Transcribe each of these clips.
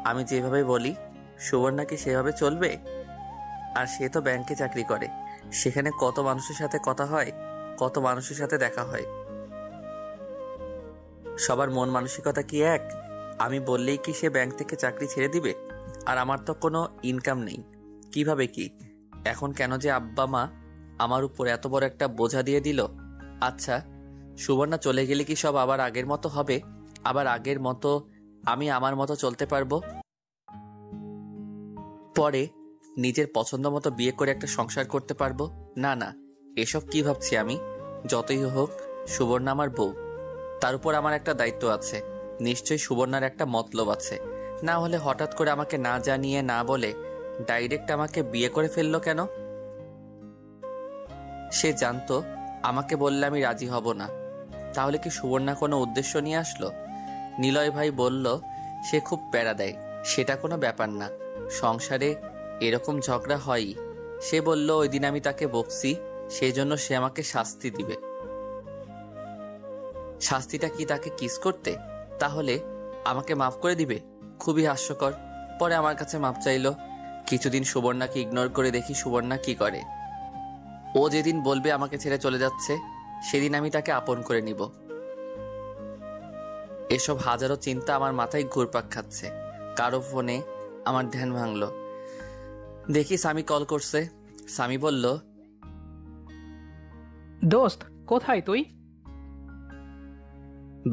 আমি যেভাবে বলি সুবর্ণা কি সেভাবে চলবে? আর সে তো ব্যাংকে চাকরি করে, সেখানে কত মানুষের সাথে কথা হয়, কত মানুষের সাথে দেখা হয়। সবার মন মানসিকতা কি এক? আমি বললেই কি সে ব্যাংক থেকে চাকরি ছেড়ে দিবে? আর আমার তো কোনো ইনকাম নেই, কিভাবে কি? এখন কেন যে আব্বা মা আমার উপর এত বড় একটা বোঝা দিয়ে দিল? আচ্ছা, সুবর্ণা চলে গেলে কি সব আবার আগের মতো হবে? আবার আগের মতো আমি আমার মতো চলতে পারবো? পরে নিজের পছন্দ মতো বিয়ে করে একটা সংসার করতে পারবো? না না, এসব কি ভাবছি আমি? যতই হোক সুবর্ণা আমার বউ, তার উপর আমার একটা দায়িত্ব আছে। নিশ্চয়ই সুবর্ণার একটা মতলব আছে, না হলে হঠাৎ করে আমাকে না জানিয়ে না বলে ডাইরেক্ট আমাকে বিয়ে করে ফেললো কেন? সে জানতো আমাকে বললে আমি রাজি হব না, তাহলে কি সুবর্ণা কোনো উদ্দেশ্য নিয়ে আসলো? নিলয় ভাই বলল সে খুব প্যারা দেয়, সেটা কোনো ব্যাপার না, সংসারে এরকম ঝগড়া হয়ই। সে বলল ওই দিন আমি তাকে বকছি, সেই জন্য সে আমাকে শাস্তি দিবে। শাস্তিটা কি তাকে কিস করতে? তাহলে আমাকে মাফ করে দিবে? খুবই হাস্যকর। পরে আমার কাছে মাফ চাইলো। কিছুদিন সুবর্ণাকে ইগনোর করে দেখি সুবর্ণা কি করে। ও যেদিন বলবে আমাকে ছেড়ে চলে যাচ্ছে, সেদিন আমি তাকে আপন করে নিব। এসব হাজারো চিন্তা আমার মাথায় ঘুরপাক খাচ্ছে। কারো ফোনে আমার ধ্যান ভাঙলো। দেখি স্বামী কল করছে। স্বামী বলল, দোস্ত কোথায় তুই?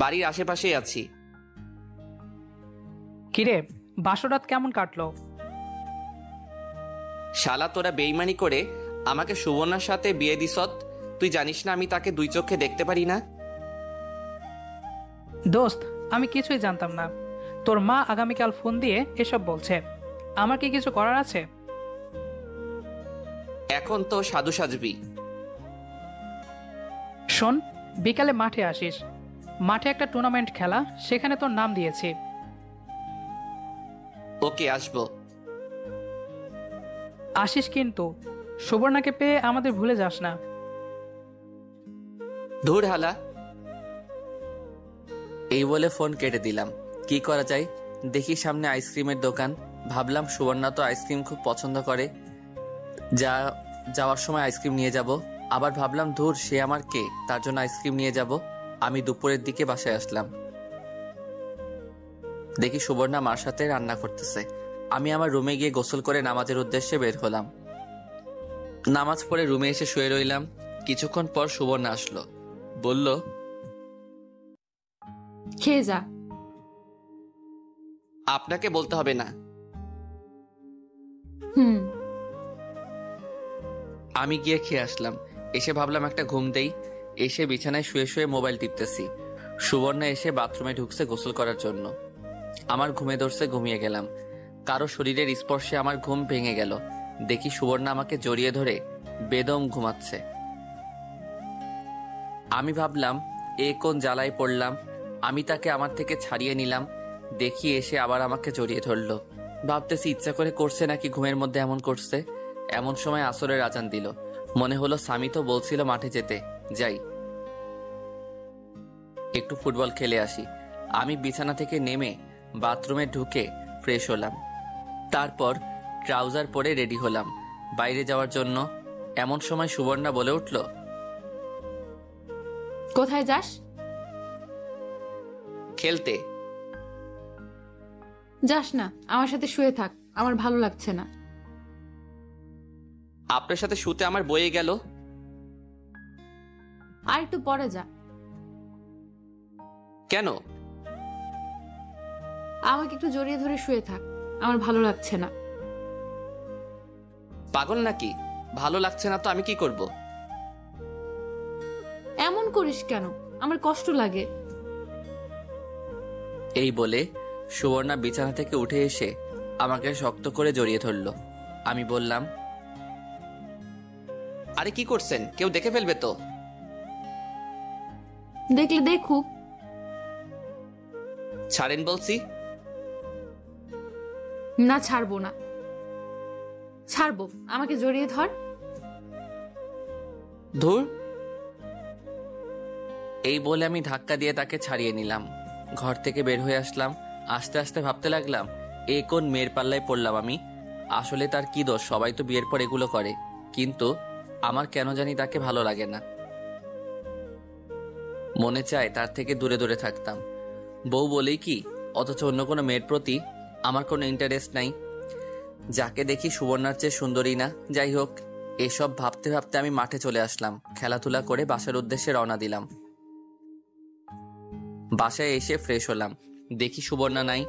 বাড়ির আশেপাশেই আছি। কিরে, বাসরাত কেমন কাটলো? শালা, তোরা বেইমানি করে আমাকে সুবর্ণার সাথে বিয়ে দিছত। তুই জানিস না আমি তাকে দুই চোখে দেখতে পারি না? দোস্ত আমি কিছুই জানতাম না। তোর মা আগামীকাল ফোন দিয়ে এসব বলছে। আমার কি কিছু করার আছে? এখন তো সাধু সাজবি। শোন, বিকালে মাঠে আসিস। মাঠে একটা টুর্নামেন্ট খেলা, সেখানে তোর নাম দিয়েছি। ওকে, আসবো। আসিস কিন্তু, সুবর্ণাকে পেয়ে আমাদের ভুলে যাস না। ধুর হালা। এই বলে ফোন কেটে দিলাম। কি করা যায়? দেখি সামনে আইসক্রিমের দোকান। ভাবলাম সুবর্ণা তো আইসক্রিম খুব পছন্দ করে, যাওয়ার সময় আইসক্রিম নিয়ে যাব। আবার ভাবলাম ধুর, সে আমার কে, তার জন্য আইসক্রিম নিয়ে যাব। আমি দুপুরের দিকে বাসায় আসলাম। দেখি সুবর্ণা মার সাথে রান্না করতেছে। আমি আমার রুমে গিয়ে গোসল করে নামাজের উদ্দেশ্যে বের হলাম। নামাজ পড়ে রুমে এসে শুয়ে রইলাম। কিছুক্ষণ পর সুবর্ণা আসলো। বলল, খেয়ে যা। আপনাকে বলতে হবে না। হুম। আমি গিয়ে খেয়ে আসলাম। এসে ভাবলাম একটা ঘুম দেই। এসে বিছানায় শুয়ে শুয়ে মোবাইল টিপতেছি। সুবর্ণা এসে বাথরুমে ঢুকছে গোসল করার জন্য। আমার ঘুমে ধরছে, ঘুমিয়ে গেলাম। কারো শরীরের স্পর্শে আমার ঘুম ভেঙে গেল। দেখি সুবর্ণা আমাকে জড়িয়ে ধরে বেদম ঘুমাচ্ছে। আমি ভাবলাম এ কোন জ্বালায় পড়লাম। আমি তাকে আমার থেকে ছাড়িয়ে নিলাম। দেখি এসে আবার আমাকে জড়িয়ে ধরলো। ভাবতেছি ইচ্ছা করে করছে নাকি ঘুমের মধ্যে এমন করছে। এমন সময় আসরের আজান দিল। মনে হলো স্বামী তো বলছিল মাঠে যেতে, যাই একটু ফুটবল খেলে আসি। আমি বিছানা থেকে নেমে বাথরুমে ঢুকে ফ্রেশ হলাম। তারপর ট্রাউজার পরে রেডি হলাম বাইরে যাওয়ার জন্য। এমন সময় সুবর্ণা বলে উঠল, কোথায় যাস? খেলতে। যাস না, আমার সাথে শুয়ে থাক, আমার ভালো লাগছে না। আপনার সাথে শুতে আমার বয়ে গেল। আর একটু পরে যা। কেন? আমাকে একটু জড়িয়ে ধরে শুয়ে থাক, আমার ভালো লাগছে না। পাগল নাকি? ভালো লাগছে না তো আমি কি করব? এমন করিস কেন? আমার কষ্ট লাগে। এই বলে সুবর্ণা বিছানা থেকে উঠে এসে আমাকে শক্ত করে জড়িয়ে ধরল। আমি বললাম, আরে কি করছেন? কেউ দেখে ফেলবে তো। দেখলে দেখুক। ছাড়েন বলছি। না, ছাড়বো না। ছাড়বো, আমাকে জড়িয়ে ধর। ধুর। এই বলে আমি ধাক্কা দিয়ে তাকে ছাড়িয়ে নিলাম। ঘর থেকে বের হয়ে আসলাম। আস্তে আস্তে ভাবতে লাগলাম এ কোন মেয়ের পাল্লায় পড়লাম আমি? আসলে তার কি দোষ? সবাই তো বিয়ের পর এগুলো করে, কিন্তু আমার কেন জানি তাকে ভালো লাগে না। মনে চায় তার থেকে দূরে দূরে থাকতাম। বউ বলেই কি, অথচ অন্য কোনো মেয়ের প্রতি আমার কোনো ইন্টারেস্ট নাই। যাকে দেখি সুবর্ণার চেয়ে সুন্দরী না। যাই হোক, এসব ভাবতে ভাবতে আমি মাঠে চলে আসলাম। খেলাধুলা করে বাসার উদ্দেশ্যে রওনা দিলাম। বাসায় এসে ফ্রেশ হলাম, দেখি সুবর্ণা নাই।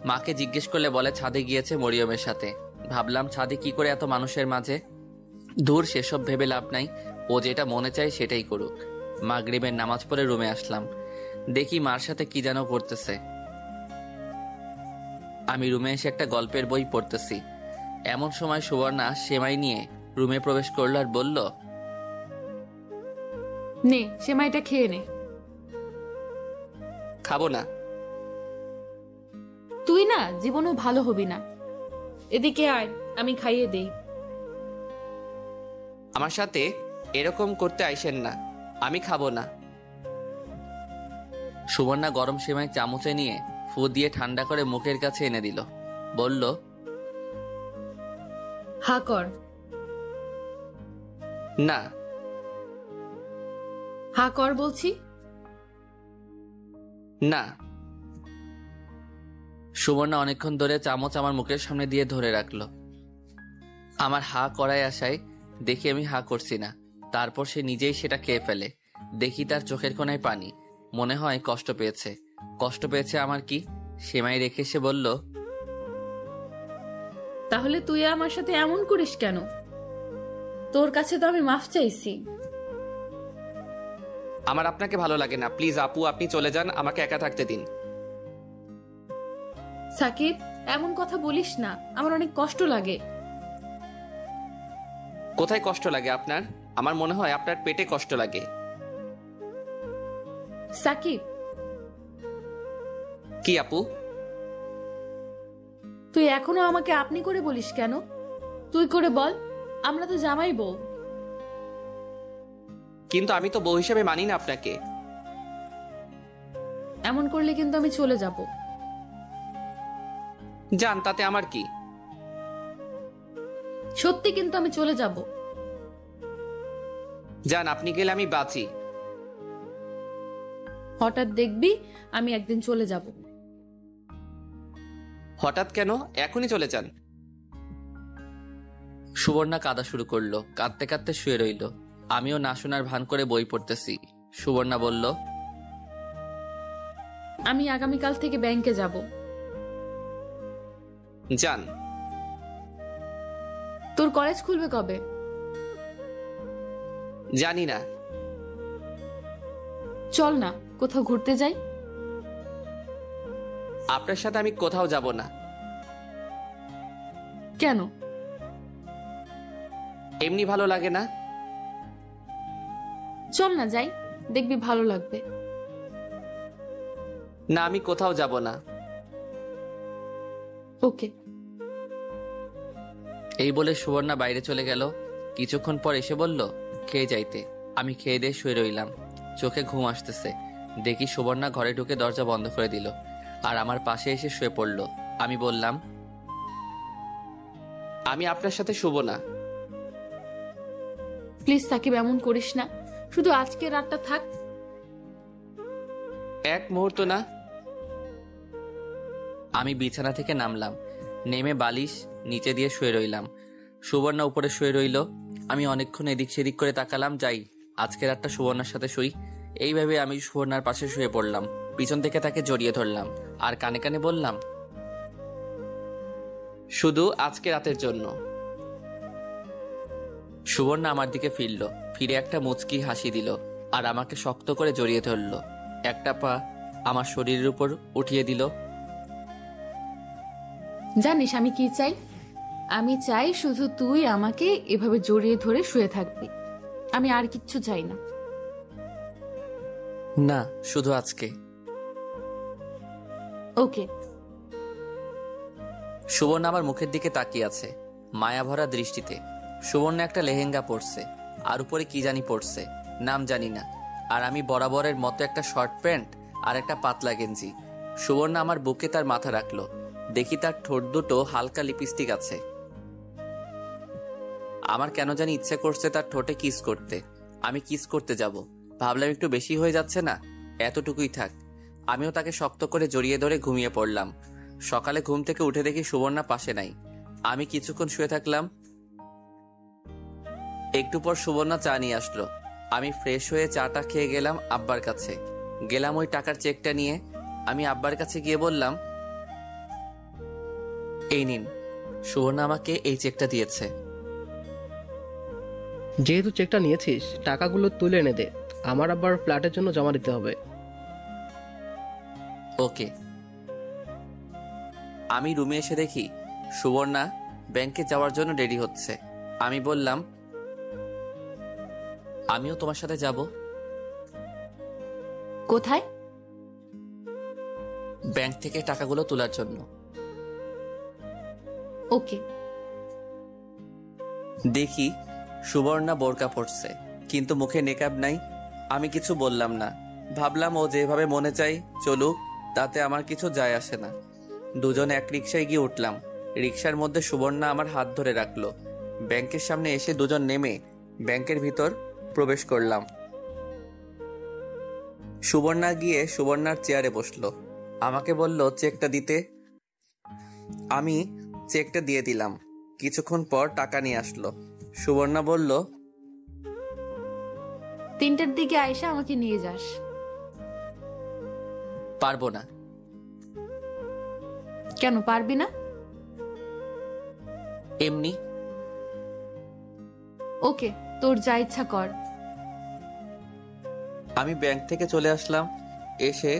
মাকে জিজ্ঞেস করলে বলে ছাদে গিয়েছে মরিয়মের সাথে। ভাবলাম ছাদে কি করে এত মানুষের মাঝে। দূর, সেসব ভেবে লাভ নাই, ও যেটা মনে চায় সেটাই করুক। মাগরিবের নামাজ পড়ে রুমে আসলাম, দেখি মার সাথে কি যেন করতেছে। আমি রুমে এসে একটা গল্পের বই পড়তেছি, এমন সময় সুবর্ণা সেমাই নিয়ে রুমে প্রবেশ করলো আর বলল, নে সেমাইটা খেয়ে নে। খাবো না। তুই না জীবনেও ভালো হবি না। এদিকে আয়, আমি খাইয়ে দেই। আমার সাথে এরকম করতে আইসেন না, আমি খাবো না। সুবর্ণা গরম সেমাই চামচে নিয়ে ফু দিয়ে ঠান্ডা করে মুখের কাছে এনে দিল, বলল, হা কর। না। হা কর বলছি। না। সুবর্ণা অনেকক্ষণ ধরে চামচ আমার মুখের সামনে দিয়ে ধরে রাখলো। আমার হা করায় আসায় দেখি আমি হা করছি না। তারপর সে নিজেই সেটা খেয়ে ফেলে। দেখি তার চোখের কোণায় পানি, মনে হয় কষ্ট পেয়েছে। কষ্ট পেয়েছে আমার কি? সেমাই রেখে সে বলল, তাহলে তুই আমার সাথে এমন করিস কেন? তোর কাছে তো আমি মাফ চাইছি। আমার আপনাকে ভালো লাগে না, প্লিজ আপু আপনি চলে যান, আমাকে একা থাকতে দিন। সাকিব, এমন কথা বলিস না, আমার অনেক কষ্ট লাগে। কোথায় কষ্ট লাগে আপনার? আমার মনে হয় আপনার পেটে কষ্ট লাগে। সাকিব, কি আপু? তুই এখনো আমাকে আপনি করে বলিস কেন? তুই করে বল, আমরা তো জামাই বউ। কিন্তু আমি তো বউ হিসেবে মানি না আপনাকে। এমন করলে কিন্তু আমি চলে যাব। যান, তাতে আমার কি? সত্যি কিন্তু আমি চলে যাব। যান, আপনি গেলে আমি বাঁচি। হঠাৎ দেখবি আমি একদিন চলে যাব। হঠাৎ কেন? এখনই চলে যান। সুবর্ণা কাঁদা শুরু করলো, কাঁদতে কাঁদতে শুয়ে রইল। আমিও না শোনার ভান করে বই পড়তেছি। সুবর্ণা বলল, আমি আগামীকাল থেকে ব্যাংকে যাব। যান। তোর কলেজ খুলবে কবে? জানি না। চল না কোথাও ঘুরতে যাই। আপনার সাথে আমি কোথাও যাব না। কেন? এমনি ভালো লাগে না। চল না যাই, দেখবি ভালো লাগবে। না, আমি কোথাও যাব না। ওকে। এই বলে সুবর্ণা বাইরে চলে গেল। কিছুক্ষণ পর এসে বলল খেয়ে যাইতে। আমি খেয়ে দিয়ে শুয়ে রইলাম, চোখে ঘুম আসতেছে। দেখি সুবর্ণা ঘরে ঢুকে দরজা বন্ধ করে দিল আর আমার পাশে এসে শুয়ে পড়ল। আমি বললাম, আমি আপনার সাথে শুবো না। প্লিজ সাকিব, এমন করিস না, শুধু আজকে রাতটা থাক। এক মুহূর্ত না। আমি বিছানা থেকে নামলাম, নেমে বালিশ নিচে দিয়ে শুয়ে রইলাম। সুবর্ণা উপরে শুয়ে রইল। আমি অনেকক্ষণ এদিক সেদিক করে তাকালাম, যাই আজকে রাতটা সুবর্ণার সাথে শুই। এইভাবে আমি সুবর্ণার পাশে শুয়ে পড়লাম, পিছন থেকে তাকে জড়িয়ে ধরলাম আর কানে কানে বললাম, শুধু আজকে রাতের জন্য। সুবর্ণা আমার দিকে ফিরল, ফিরে একটা মুচকি হাসি দিল আর আমাকে শক্ত করে জড়িয়ে ধরল। একটা পা আমার শরীরের উপর উঠিয়ে দিল। জানিস আমি কি চাই? আমি চাই শুধু তুই আমাকে এভাবে জড়িয়ে ধরে শুয়ে থাকবি। আমি আর কিচ্ছু চাই না। না, শুধু আজকে। ওকে। সুবর্ণা আমার মুখের দিকে তাকিয়ে আছে মায়া ভরা দৃষ্টিতে। সুবর্ণা একটা লেহেঙ্গা পরছে আর উপরে কি জানি পরছে, নাম জানি না। আর আমি বরাবরের মতো একটা শর্ট প্যান্ট আর একটা পাতলা গেঞ্জি। সুবর্ণা আমার বুকে তার মাথা রাখলো, দেখি তার ঠোঁট দুটো হালকা লিপস্টিক আছে। আমার কেন জানি ইচ্ছে করছে তার ঠোঁটে কিস করতে। আমি কিস করতে যাব, ভাবলাম একটু বেশি হয়ে যাচ্ছে না, এতটুকুই থাক। আমিও তাকে শক্ত করে জড়িয়ে ধরে ঘুমিয়ে পড়লাম। সকালে ঘুম থেকে উঠে দেখি সুবর্ণা পাশে নাই। আমি কিছুক্ষণ শুয়ে থাকলাম। একটু পর সুবর্ণা চা নিয়ে আসলো। আমি ফ্রেশ হয়ে চাটা খেয়ে গেলাম আব্বার কাছে। গেলাম ওই টাকার চেকটা নিয়ে। আমি আব্বার কাছে গিয়ে বললাম, এই নিন, সুবর্ণা আমাকে এই চেকটা দিয়েছে। যেহেতু চেকটা নিয়েছিস, টাকাগুলো তুলে এনে দে, আমার আবার ফ্ল্যাটের জন্য জমা দিতে হবে। ওকে। আমি রুমে এসে দেখি সুবর্ণা ব্যাংকে যাওয়ার জন্য রেডি হচ্ছে। আমি বললাম, আমিও তোমার সাথে যাব। কোথায়? ব্যাংক থেকে টাকাগুলো তোলার জন্য। ওকে। দেখি সুবর্ণা বোরকা পড়ছে, কিন্তু মুখে নেকাব নাই। আমি কিছু বললাম না, ভাবলাম ও যেভাবে মনে চাই চলুক, তাতে আমার কিছু যায় আসে না। দুজন এক রিকশায় গিয়ে উঠলাম। রিকশার মধ্যে সুবর্ণা আমার হাত ধরে রাখলো। ব্যাংকের সামনে এসে দুজন নেমে ব্যাংকের ভিতর প্রবেশ করলাম। সুবর্ণা গিয়ে সুবর্ণার চেয়ারে বসলো। আমাকে বলল চেকটা দিতে। আমি চেকটা দিয়ে দিলাম। কিছুক্ষণ পর টাকা নিয়ে আসলো। সুবর্ণা বলল, 3টার দিকে আয়সা আমাকে নিয়ে যাস। পারবো না। কেন পারবি না? এমনি। ওকে, তোর যা ইচ্ছা কর। আমি ব্যাংক থেকে চলে আসলাম। এসে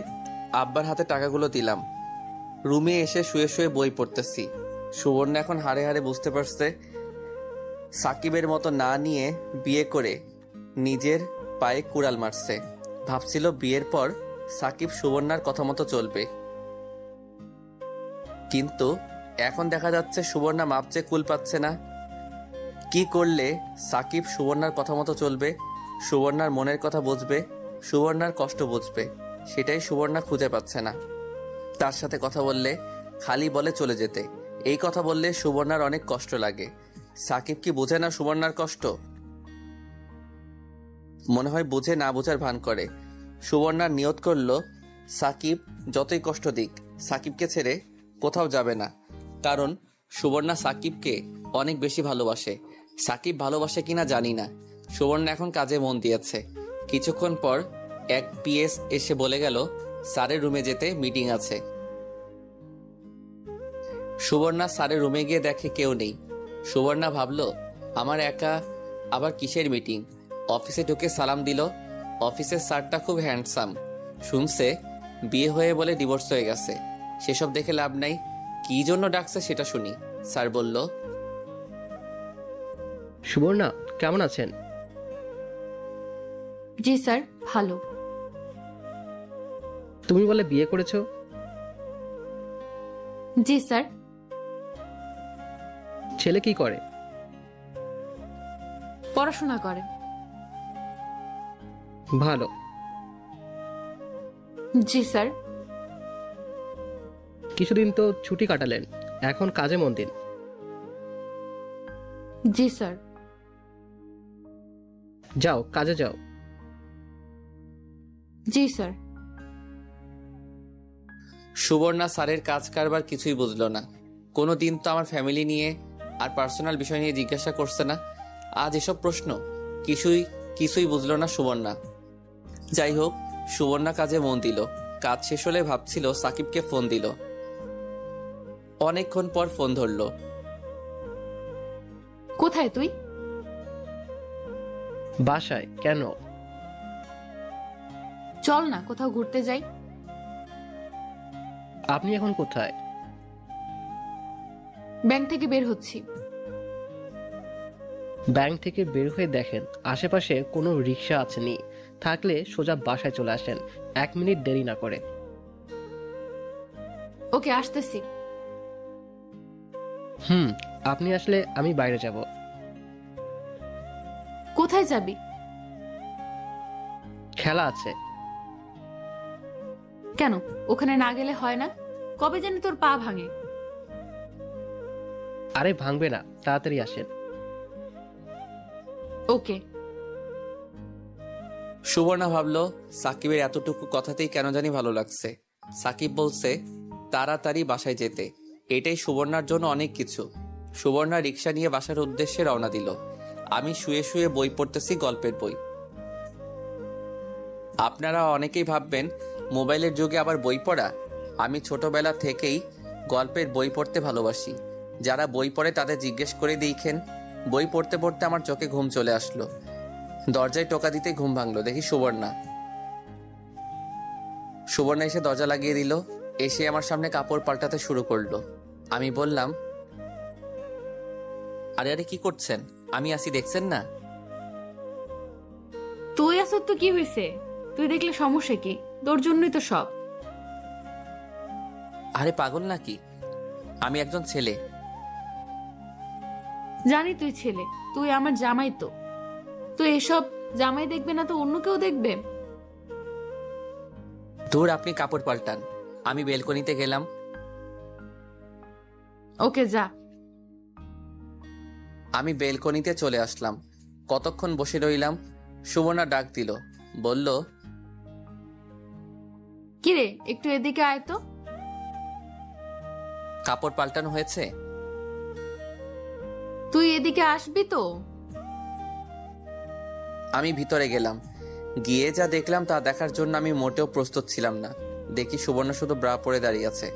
আব্বার হাতে টাকাগুলো দিলাম। রুমে এসে শুয়ে শুয়ে বই পড়তেছি। সুবর্ণা এখন হাড়ে হাড়ে বুঝতে পারছে সাকিবের মতো না নিয়ে বিয়ে করে নিজের পায়ে কুড়াল মারছে। ভাবছিল বিয়ের পর সাকিব সুবর্ণার কথা মতো চলবে, কিন্তু এখন দেখা যাচ্ছে সুবর্ণা মাপচে কুল পাচ্ছে না। কি করলে সাকিব সুবর্ণার কথা মতো চলবে, সুবর্ণার মনের কথা বুঝবে, সুবর্ণার কষ্ট বুঝবে, সেটাই সুবর্ণা খুঁজে পাচ্ছে না। তার সাথে কথা বললে খালি বলে চলে যেতে। এই কথা বললে সুবর্ণার অনেক কষ্ট লাগে। সাকিব কি বোঝে না সুবর্ণার কষ্ট? মনে হয় বুঝে না বোঝার ভান করে। সুবর্ণার নিয়ত করলো সাকিব যতই কষ্ট দিক সাকিবকে ছেড়ে কোথাও যাবে না, কারণ সুবর্ণা সাকিবকে অনেক বেশি ভালোবাসে। সাকিব ভালোবাসে কিনা জানি না। সুবর্ণা এখন কাজে মন দিয়েছে। কিছুক্ষণ পর এক পিএস এসে বলে গেল স্যারের রুমে যেতে, মিটিং আছে। সুবর্ণা স্যারের রুমে গিয়ে দেখে কেউ নেই। সুবর্ণা ভাবলো আমার একা আবার কিসের মিটিং। অফিসে ঢুকে সালাম দিল। অফিসের স্যারটা খুব হ্যান্ডসাম। শুনছে বিয়ে হয়ে বলে ডিভোর্স হয়ে গেছে। সেসব দেখে লাভ নাই, কি জন্য ডাকছে সেটা শুনি। স্যার বলল, সুবর্ণা কেমন আছেন? জি স্যার, ভালো। তুমি বলে বিয়ে করেছো? জি স্যার। ছেলে কি করে? পড়াশোনা করে। ভালো। জি স্যার। কিছুদিন তো ছুটি কাটালেন, এখন কাজে মন দিন। জি স্যার। যাও, কাজে যাও। জি স্যার। সুবর্ণা স্যারের কাজ কারবার কিছুই বুঝলো না। কোনো দিন তো আমার ফ্যামিলি নিয়ে আর পার্সোনাল বিষয় নিয়ে জিজ্ঞাসা করছে না, আজ এসব প্রশ্ন। কিছুই বুঝলো না সুবর্ণা। যাই হোক, সুবর্ণা কাজে মন দিল। কাজ শেষ হলে ভাবছিল সাকিবকে ফোন দিল। অনেকক্ষণ পর ফোন ধরলো। কোথায় তুই? বাসায়। কেন? চল না কোথাও ঘুরতে যাই। আপনি এখন কোথায়? ব্যাংক থেকে বের হচ্ছি। ব্যাংক থেকে বের হয়ে দেখেন আশেপাশে কোনো রিক্সা আছে নি, থাকলে সোজা বাসায় চলে আসেন, 1 মিনিট দেরি না করে। ওকে, আসতেছি। আপনি আসলে আমি বাইরে যাব। কোথায় যাবি? খেলা আছে। কেন, ওখানে না গেলে হয় না? কবে জানি তোর পা ভাঙে। আরে ভাঙবে না, তাড়াতাড়ি আসেন। ওকে। সুবর্ণা ভাবলো সাকিবের এতটুকু কথাতেই কেন জানি ভালো লাগছে। সাকিব বলছে তাড়াতাড়ি বাসায় যেতে, এটাই সুবর্ণার জন্য অনেক কিছু। সুবর্ণা রিক্সা নিয়ে বাসার উদ্দেশ্যে রওনা দিল। আমি শুয়ে শুয়ে বই পড়তেছি, গল্পের বই। আপনারা অনেকেই ভাববেন মোবাইলের যুগে আবার বই পড়া। আমি ছোটবেলা থেকেই গল্পের বই পড়তে ভালোবাসি। যারা বই পড়ে তাদের জিজ্ঞেস করে দেখেন। বই পড়তে পড়তে আমার চোখে ঘুম চলে আসলো। দরজায় টোকা দিতে ঘুম ভাঙলো, দেখি সুবর্ণা। সুবর্ণা এসে দরজা লাগিয়ে দিল। এসে আমার সামনে কাপড় পাল্টাতে শুরু করলো। আমি বললাম, আরে আরে কি করছেন? আমি আসি, দেখছেন না? তুই আসর তো কি হয়েছে? তুই দেখলে সমস্যা কি? তোর জন্যই তো সব। আরে পাগল নাকি? আমি একজন ছেলে। জানি তুই ছেলে, তুই আমার জামাই তো। তুই এসব জামাই দেখবে না তো অন্য কেউ দেখবে? দূর, আপনি কাপড় পাল্টান। আমি বেলকনিতে গেলাম। ওকে যা। আমি বেলকনিতে চলে আসলাম। কতক্ষণ বসে রইলাম। সুবর্ণা ডাক দিল, বলল, কিরে একটু এদিকে আয় তো। কাপড় পাল্টানো হয়েছে? তুই এদিকে আসবি তো? আমি ভিতরে গেলাম। গিয়ে যা দেখলাম তা দেখার জন্য আমি মোটেও প্রস্তুত ছিলাম না। দেখি সুবর্ণা শুধু ব্রা পরে দাঁড়িয়ে আছে।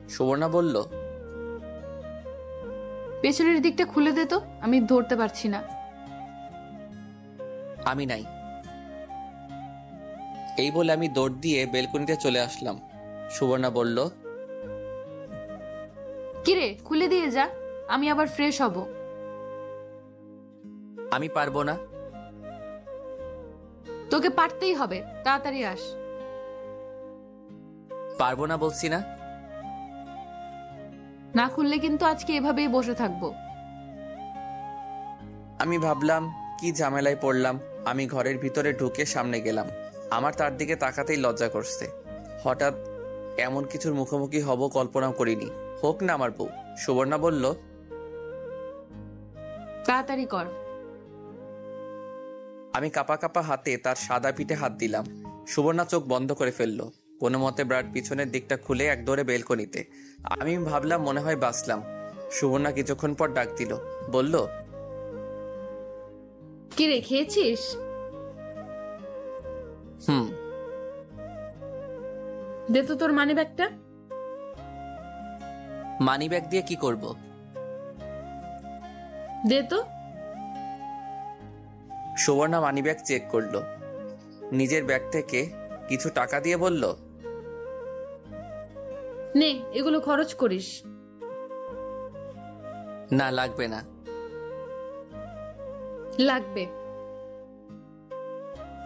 সুবর্ণা বলল, পেছনের দিকটা খুলে দে তো, আমি ধরতে পারছি না। আমি নাই। এই বলে আমি দৌড় দিয়ে বেলকনিতে চলে আসলাম। সুবর্ণা বলল, কিরে খুলে দিয়ে যা, আমি আবার ফ্রেশ হব। আমি পারবো না। তোকে পারতেই হবে, তাড়াতাড়ি আস। পারবো না বলছি না। না খুললে কিন্তু আজকে এভাবেই বসে থাকবো। আমি ভাবলাম কি ঝামেলায় পড়লাম। আমি ঘরের ভিতরে ঢুকে সামনে গেলাম। আমার তার দিকে তাকাতেই লজ্জা করছে। হঠাৎ এমন কিছুর মুখোমুখি হব কল্পনা করিনি। হোক না আমার বউ। সুবর্ণা বলল, তাড়াতাড়ি কর। আমি কাপা কাপা হাতে তার সাদা পিঠে হাত দিলাম। সুবর্ণা চোখ বন্ধ করে ফেললো। কোনো মতে ব্রাড পিছনের দিকটা খুলে এক দৌড়ে বেলকনিতে। আমি ভাবলাম মনে হয় বাঁচলাম। সুবর্ণা কিছুক্ষণ পর ডাক দিল, বলল, কিরে খেয়েছিস? হুম। দে তো তোর মানি ব্যাগটা। মানি ব্যাগ দিয়ে কি করব? দে তো। সুবর্ণা মানি ব্যাগ চেক করলো। নিজের ব্যাগ থেকে কিছু টাকা দিয়ে বলল, নে এগুলো খরচ করিস। না লাগবে না। লাগবে।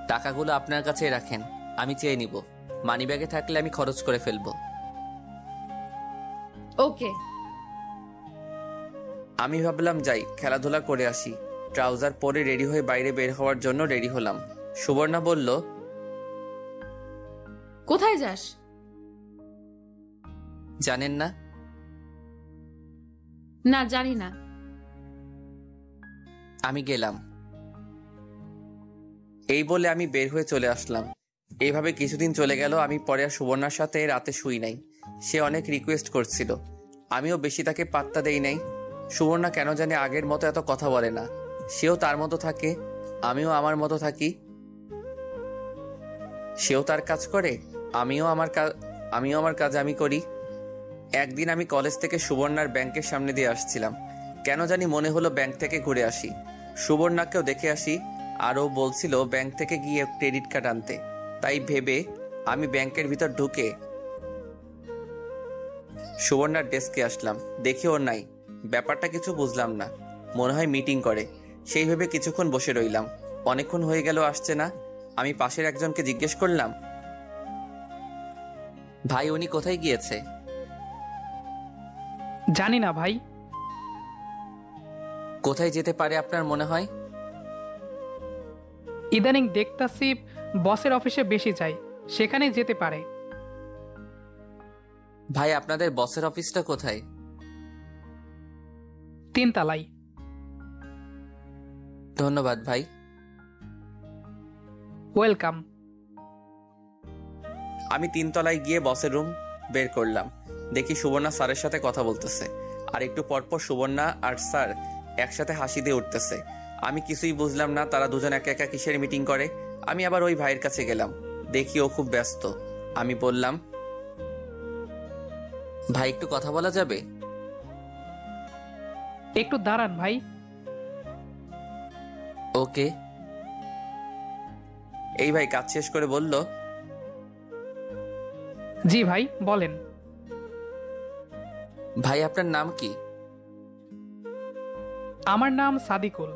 টাকাগুলো আপনার কাছে রাখেন, আমি চেয়ে নিব। মানি ব্যাগে থাকলে আমি খরচ করে ফেলবো। ওকে। আমি ভাবলাম যাই খেলাধুলা করে আসি। ট্রাউজার পরে রেডি হয়ে বাইরে বের হওয়ার জন্য রেডি হলাম। সুবর্ণা বলল, কোথায় যাস? জানেন না? না জানি না। আমি গেলাম। এই বলে আমি বের হয়ে চলে আসলাম। এইভাবে কিছুদিন চলে গেল। আমি পরে আর সুবর্ণার সাথে রাতে শুই নাই। সে অনেক রিকোয়েস্ট করছিল, আমিও বেশি তাকে পাত্তা দেই নাই। সুবর্ণা কেন জানি আগের মতো এত কথা বলে না। সেও তার মতো থাকে, আমিও আমার মতো থাকি। সেও তার কাজ করে, আমিও আমার কাজ আমি করি। একদিন আমি কলেজ থেকে সুবর্ণার ব্যাংকের সামনে দিয়ে আসছিলাম। কেন জানি মনে হলো ব্যাংক থেকে ঘুরে আসি, সুবর্ণাকেও দেখে আসি। আরও বলছিল ব্যাংক থেকে গিয়ে ক্রেডিট কার্ড আনতে। তাই ভেবে আমি ব্যাংকের ভিতর ঢুকে সুবর্ণার ডেস্কে আসলাম। দেখি ওর নাই। ব্যাপারটা কিছু বুঝলাম না। মনে হয় মিটিং করে। সেই ভেবে কিছুক্ষণ বসে রইলাম। অনেকক্ষণ হয়ে গেল আসছে না। আমি পাশের একজনকে জিজ্ঞেস করলাম, ভাই উনি কোথায় গিয়েছে? জানি না ভাই। কোথায় যেতে পারে আপনার মনে হয়? ইদানিং দেখতাছি বসের অফিসে বেশি যাই, সেখানেই যেতে পারে। ভাই আপনাদের বসের অফিসটা কোথায়? 3 তলায়। ধন্যবাদ ভাই। ওয়েলকাম। আমি 3 তলায় গিয়ে বসের রুম বের করলাম। দেখি সুবর্ণা স্যারের সাথে কথা বলতেছে, আর একটু পরপর সুবর্ণা আর স্যার একসাথে হাসি দিয়ে উঠতেছে। আমি কিছুই বুঝলাম না তারা দুজন একা একা কিসের মিটিং করে। আমি আবার ওই ভাইয়ের কাছে গেলাম, দেখি ও খুব ব্যস্ত। আমি বললাম, ভাই একটু কথা বলা যাবে? একটু দাঁড়ান ভাই। ওকে। এই ভাই কাজ শেষ করে বলল, জি ভাই বলেন। ভাই আপনার নাম কি? আমার নাম সাদিকুল।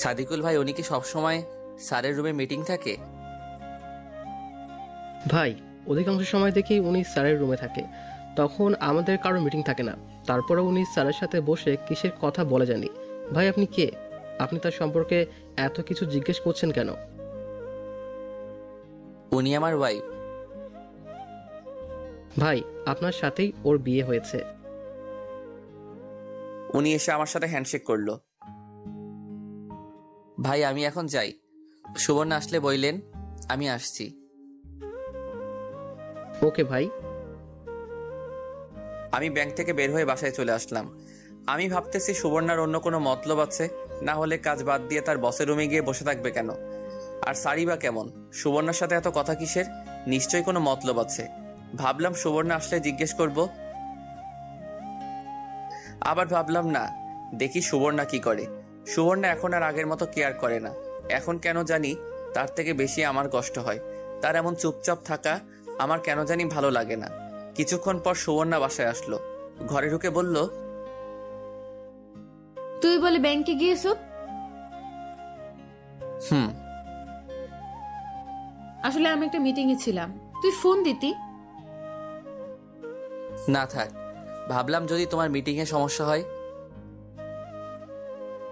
সাদিকুল ভাই, উনি কি সবসময় স্যারের রুমে মিটিং থাকে? ভাই অধিকাংশ সময় দেখি উনি স্যারের রুমে থাকে, তখন আমাদের কারো মিটিং থাকে না। তারপরে উনি স্যারের সাথে বসে কিসের কথা বলে জানি। ভাই আপনি কে? আপনি তার সম্পর্কে এত কিছু জিজ্ঞেস করছেন কেন? উনি আমার ওয়াইফ। ভাই আপনার সাথেই ওর বিয়ে হয়েছে। উনি এসে আমার সাথে হ্যান্ডশেক করলো। ভাই আমি এখন যাই, সুবর্ণা আসলে বইলেন। আমি আসছি। ওকে ভাই। আমি ব্যাংক থেকে বের হয়ে বাসায় চলে আসলাম। আমি ভাবতেছি সুবর্ণার অন্য কোনো মতলব আছে, না হলে কাজ বাদ দিয়ে তার বসের রুমে গিয়ে বসে থাকবে কেন? আর সারি বা কেমন? সুবর্ণার সাথে এত কথা কিসের? নিশ্চয়ই কোনো মতলব আছে। ভাবলাম সুবর্ণা আসলে জিজ্ঞেস করব, আবার ভাবলাম না, দেখি সুবর্ণা কি করে। সুবর্ণা এখন আর আগের মতো কেয়ার করে না। এখন কেন জানি তার থেকে বেশি আমার কষ্ট হয়। তার এমন চুপচাপ থাকা আমার কেন জানি ভালো লাগে না। কিছুক্ষণ পর সুবর্ণা বাসায় আসলো, ঘরে ঢুকে বলল, তুই বলে ব্যাংকে গিয়েছো? হুম। আসলে আমি একটা মিটিং এ ছিলাম, তুই ফোন দিতি। না থাক, ভাবলাম যদি তোমার মিটিং এ সমস্যা হয়।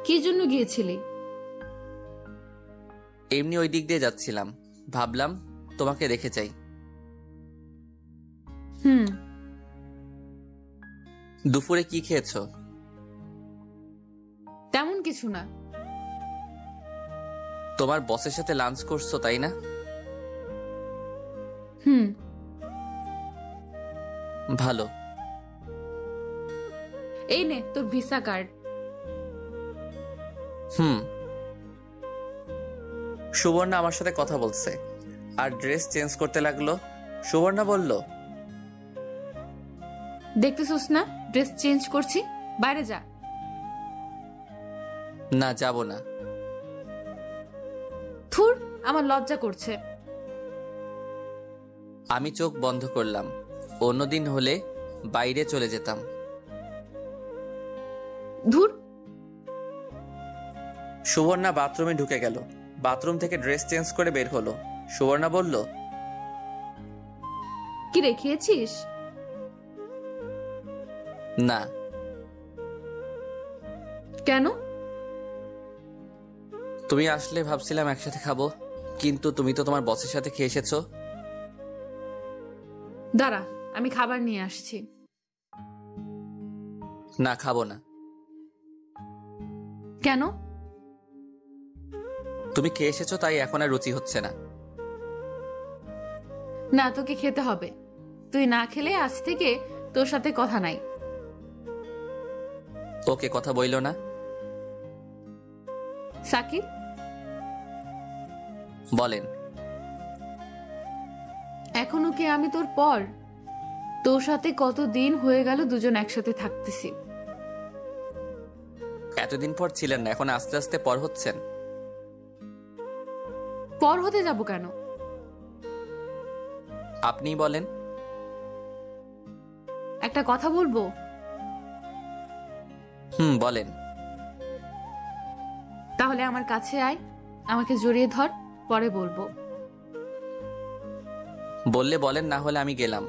কি জন্য গিয়েছিলি? এমনি ওই দিক দিয়ে যাচ্ছিলাম, ভাবলাম তোমাকে দেখে যাই। হুম। দুপুরে কি খেয়েছো? তেমন কিছু না। তোমার বসের সাথে লাঞ্চ করছো তাই না? হুম। ভালো। এই নে তোর ভিসা কার্ড। হুম। সুবর্ণা আমার সাথে কথা বলছে আর ড্রেস চেঞ্জ করতে লাগলো। সুবর্ণা বলল, দেখতেছস না ড্রেস চেঞ্জ করছি, বাইরে যা। না যাব না। থুর, আমার লজ্জা করছে। আমি চোখ বন্ধ করলাম। অন্যদিন হলে বাইরে চলে যেতাম। ধুর। সুবর্ণা বাথরুমে ঢুকে গেল। বাথরুম থেকে ড্রেস চেঞ্জ করে বের হলো। সুবর্ণা বলল, কি রেখেছিস? না। কেন? তুমি আসলে ভাবছিলাম একসাথে খাবো, কিন্তু তুমি তো তোমার বসের সাথে খেয়ে এসেছো। দাঁড়া, আমি খাবার নিয়ে আসছি। না খাবো না। কেন? তুমি খেয়ে এসেছো তাই এখন আর রুচি হচ্ছে না। না, তোকে খেতে হবে। তুই না খেলে আজ থেকে তোর সাথে কথা নাই। ওকে, কথা বইলো না। সাকিব, বলেন। এখনো কি আমি তোর পর? তোর সাথে কতদিন হয়ে গেল দুজন একসাথে থাকতেছি। এতদিন পর ছিলেন না, এখন আস্তে আস্তে পর হচ্ছেন। পর হতে যাব কেন? আপনিই বলেন। একটা কথা বলবো? বলেন। তাহলে আমার কাছে আয়, আমাকে জড়িয়ে ধর, পরে বলবো। বললে বলেন, না হলে আমি গেলাম।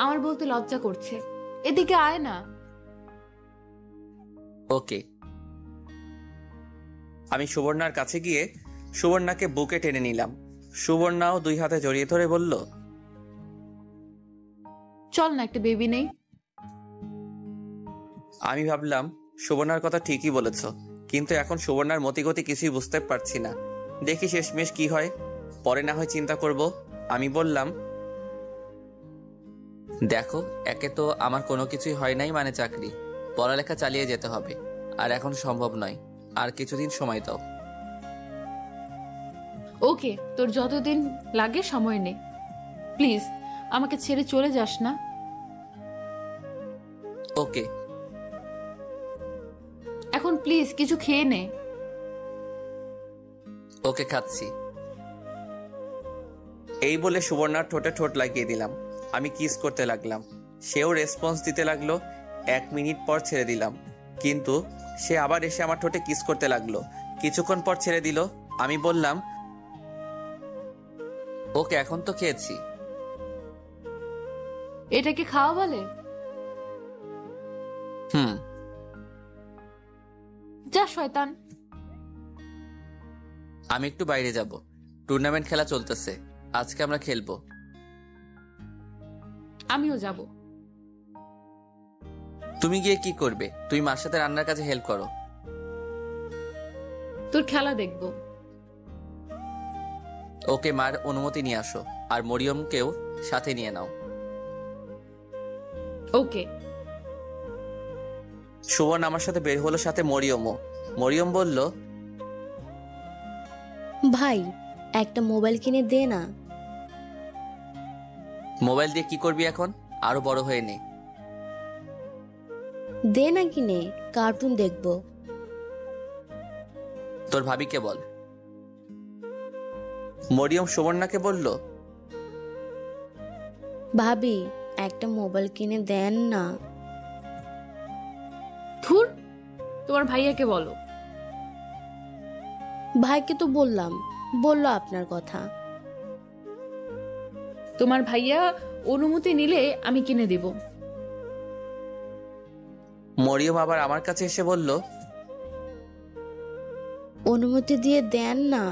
আমার বলতে লজ্জা করছে, এদিকে আয় না। ওকে। আমি সুবর্ণার কাছে গিয়ে সুবর্ণাকে বুকে টেনে নিলাম। সুবর্ণাও 2 হাতে জড়িয়ে ধরে বলল, চল না, একটা বেবি নেই। আমি ভাবলাম সুবর্ণার কথা ঠিকই বলেছ, কিন্তু এখন সুবর্ণার মতিগতি কিছুই বুঝতে পারছি না। দেখি শেষমেশ কি হয়, পরে না হয় চিন্তা করব। আমি বললাম, দেখো, একে তো আমার কোনো কিছুই হয় নাই, মানে চাকরি, পড়ালেখা চালিয়ে যেতে হবে, আর এখন সম্ভব নয়। আর কিছুদিন সময় দাও। ওকে, তোর যতদিন লাগে সময় নে, প্লিজ আমাকে ছেড়ে চলে যাস না। ওকে। এখন প্লিজ কিছু খেয়ে নে। ওকে, খাচ্ছি। এই বলে সুবর্ণার ঠোঁটে ঠোঁট লাগিয়ে দিলাম। আমি কিস করতে লাগলাম, সেও রেসপন্স দিতে লাগলো। 1 মিনিট পর ছেড়ে দিলাম, কিন্তু সে আবার এসে আমার ঠোঁটে কিস করতে লাগলো। কিছুক্ষণ পর ছেড়ে দিল। আমি বললাম, ওকে, এখন তো খেয়েছি। এটাকে খাওয়া বলে? হুম। যা শয়তান। আমি একটু বাইরে যাব, টুর্নামেন্ট খেলা চলতেছে, আজকে আমরা খেলবো। আমিও যাব। তুমি গিয়ে কি করবে? তুমি মার সাথে রান্নার কাজে হেল্প করো। তোর খেলা দেখবো। ওকে, মার অনুমতি নিয়ে আসো, আর মরিয়মকেও সাথে নিয়ে নাও। ওকে। সুবর্ণ আমার সাথে বের হলো, সাথে মরিয়মও। মরিয়ম বলল, ভাই একটা মোবাইল কিনে দে না। মোবাইল দিয়ে কি করবি এখন? আরো বড় হয়ে নে। দে না কিনে, কার্টুন দেখবো। তোর ভাবিকে বল। মরিয়ম সুবর্ণাকে বলল, ভাবি একটা মোবাইল কিনে দেন না। ধুর, তোমার ভাইয়াকে বলো। ভাইকে তো বললাম, বললো আপনার কথা। তোমার ভাইয়া অনুমতি নিলে আমি কিনে দেব। মরিয়ম আবার আমার কাছে এসে বলল, অনুমতি দিয়ে দেন না।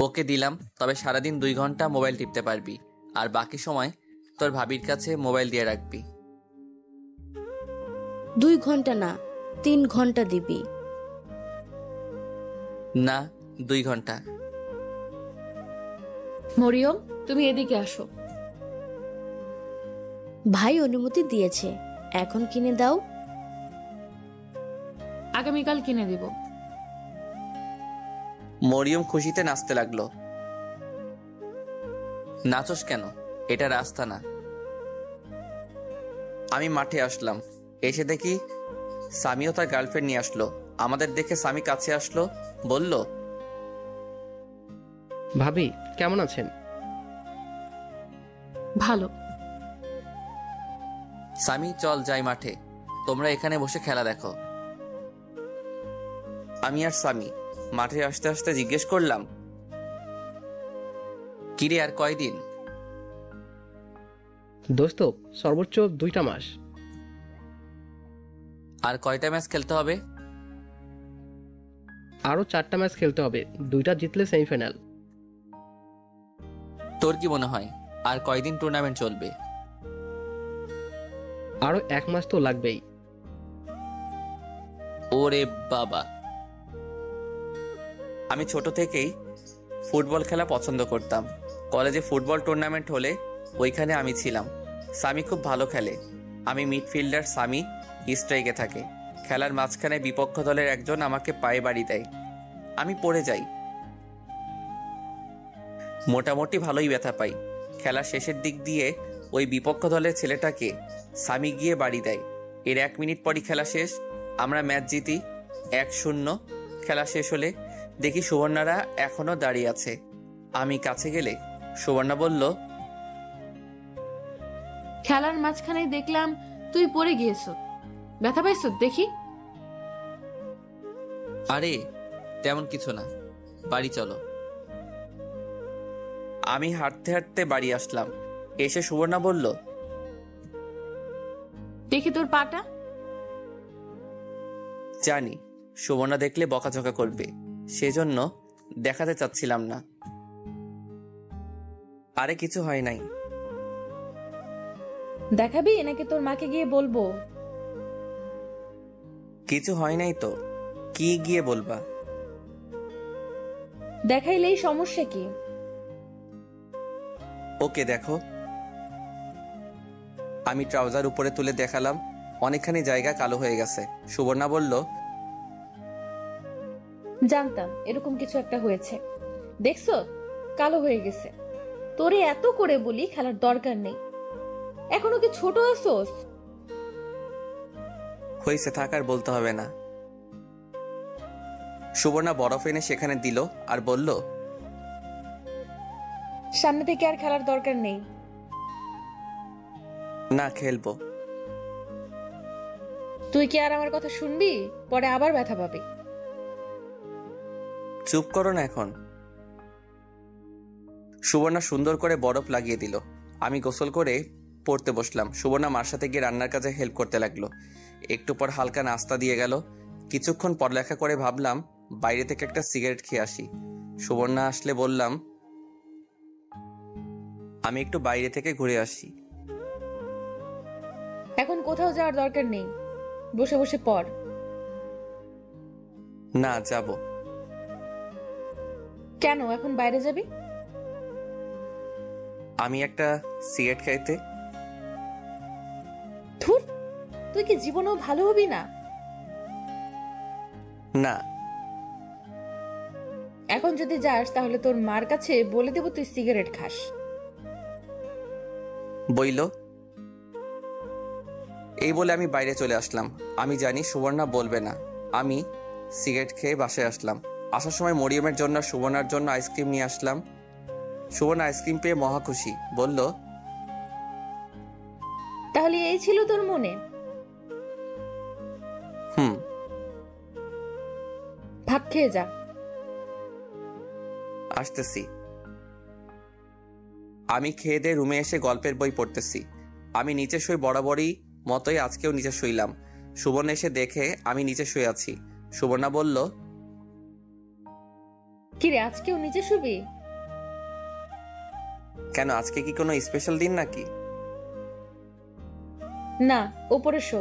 ওকে দিলাম, তবে সারাদিন 2 ঘন্টা মোবাইল টিপতে পারবি, আর বাকি সময় তোর ভাবির কাছে মোবাইল দিয়ে রাখবি। 2 ঘন্টা না, 3 ঘন্টা দিবি। না, 2 ঘন্টা। মরিয়ম, তুমি এদিকে আসো। ভাই অনুমতি দিয়েছে, এখন কিনে দাও। আগামীকাল কিনে দেব। মরিয়ম খুশিতে নাচতে লাগলো। নাচস কেন? এটা রাস্তা না। আমি মাঠে আসলাম, এসে দেখি সামিও তার গার্লফ্রেন্ড নিয়ে আসলো। আমাদের দেখে সামি কাছে আসলো, বলল, ভাবি কেমন আছেন? ভালো। সামি, চল যাই মাঠে, তোমরা এখানে বসে খেলা দেখো। আমি আর সামি মাঠে আসতে আসতে জিজ্ঞেস করলাম, কিরে আর কয়দিন? দোস্ত সর্বোচ্চ 2টা মাস। আর কয়টা ম্যাচ খেলতে হবে? আরো 4টা ম্যাচ খেলতে হবে, 2টা জিতলে সেমিফাইনাল। তোর কি মনে হয় আর কয়দিন টুর্নামেন্ট চলবে? আরো 1 মাস তো লাগবেই। ওরে বাবা! আমি ছোট থেকেই ফুটবল খেলা পছন্দ করতাম। কলেজে ফুটবল টুর্নামেন্ট হলে ওইখানে আমি ছিলাম। সামি খুব ভালো খেলে। আমি মিডফিল্ডার, সামি স্ট্রাইকে থাকে। খেলার মাঝখানে বিপক্ষ দলের একজন আমাকে পায়ে বাড়ি দেয়, আমি পড়ে যাই। মোটামুটি ভালোই ব্যথা পাই। খেলা শেষের দিক দিয়ে ওই বিপক্ষ দলের ছেলেটাকে সামি গিয়ে বাড়ি দেয়। এর 1 মিনিট পরই খেলা শেষ, আমরা ম্যাচ জিতি 1-0। খেলা শেষ হলে দেখি সুবর্ণারা এখনো দাঁড়িয়ে আছে। আমি কাছে গেলে সুবর্ণা বলল, খেলার মাঝখানে দেখলাম তুই পড়ে গিয়েছো, ব্যথা পাইছো দেখি। আরে তেমন কিছু না, বাড়ি চলো। আমি হাঁটতে হাঁটতে বাড়ি আসলাম। এসে সুবর্ণা বলল, দেখি তোর পাটা। জানি সুবর্ণা দেখলে বকাঝকা করবে, সেজন্য দেখাতে চাচ্ছিলাম না। আরে কিছু হয় নাই। দেখাবি নাকি তোর মাকে গিয়ে বলবো? কিছু হয় নাই তো, কি গিয়ে বলবা? দেখাইলেই সমস্যা কি? ওকে দেখো। আমি ট্রাউজার উপরে তুলে দেখালাম, অনেকখানি জায়গা কালো হয়ে গেছে। সুবর্ণা বলল, জানতাম এরকম কিছু একটা হয়েছে। দেখছো, কালো হয়ে গেছে। তোরে এত করে বলি খেলার দরকার নেই, এখনো কি ছোট আছোস? হয়েছে, থাক আর বলতে হবে না। সুবর্ণা বরফ এনে সেখানে দিল আর বলল, সামনে থেকে আর খেলার দরকার নেই। না, খেলবো। তুই কি আর আমার কথা শুনবি? পরে আবার ব্যথা পাবি। চুপ করো না এখন। সুবর্ণা সুন্দর করে বরফ লাগিয়ে দিল। আমি গোসল করে পড়তে বসলাম। সুবর্ণা মার সাথে গিয়ে রান্নার কাজে হেল্প করতে লাগলো। একটু পর হালকা নাস্তা দিয়ে গেল। কিছুক্ষণ পড়ালেখা করে ভাবলাম বাইরে থেকে একটা সিগারেট খেয়ে আসি। সুবর্ণা আসলে বললাম, আমি একটু বাইরে থেকে ঘুরে আসি। এখন কোথাও যাওয়ার দরকার নেই, বসে বসে পড়। না, যাব। কেন এখন বাইরে যাবি? আমি একটা সিগারেট খাইতে। ধুর, তুই কি জীবনেও ভালো হবি না? না। এখন যদি যাস তাহলে তোর মার কাছে বলে দেব তুই সিগারেট খাস। বইল। এই বলে আমি বাইরে চলে আসলাম। আমি জানি সুবর্ণা বলবে না। আমি সিগারেট খেয়ে বাসায় আসলাম। আসার সময় মরিয়মের জন্য সুবর্ণার জন্য আইসক্রিম নিয়ে আসলাম। সুবর্ণা আইসক্রিম পেয়ে মহা খুশি, বলল, তাহলে এই ছিল তোর মনে? হুম। ভাত খেয়ে যা। আসতেছি। আমি খেয়ে দিয়ে রুমে এসে গল্পের বই পড়তেছি। আমি নিচে শুই বরাবরই মতোই আজকেও নিচে শুইলাম। সুবর্ণা এসে দেখে আমি নিচে শুয়ে আছি। সুবর্ণা বলল, কিরে আজকেও নিচে শুবি? কেন, আজকে কি কোনো স্পেশাল দিন নাকি? না, ওপরে শো।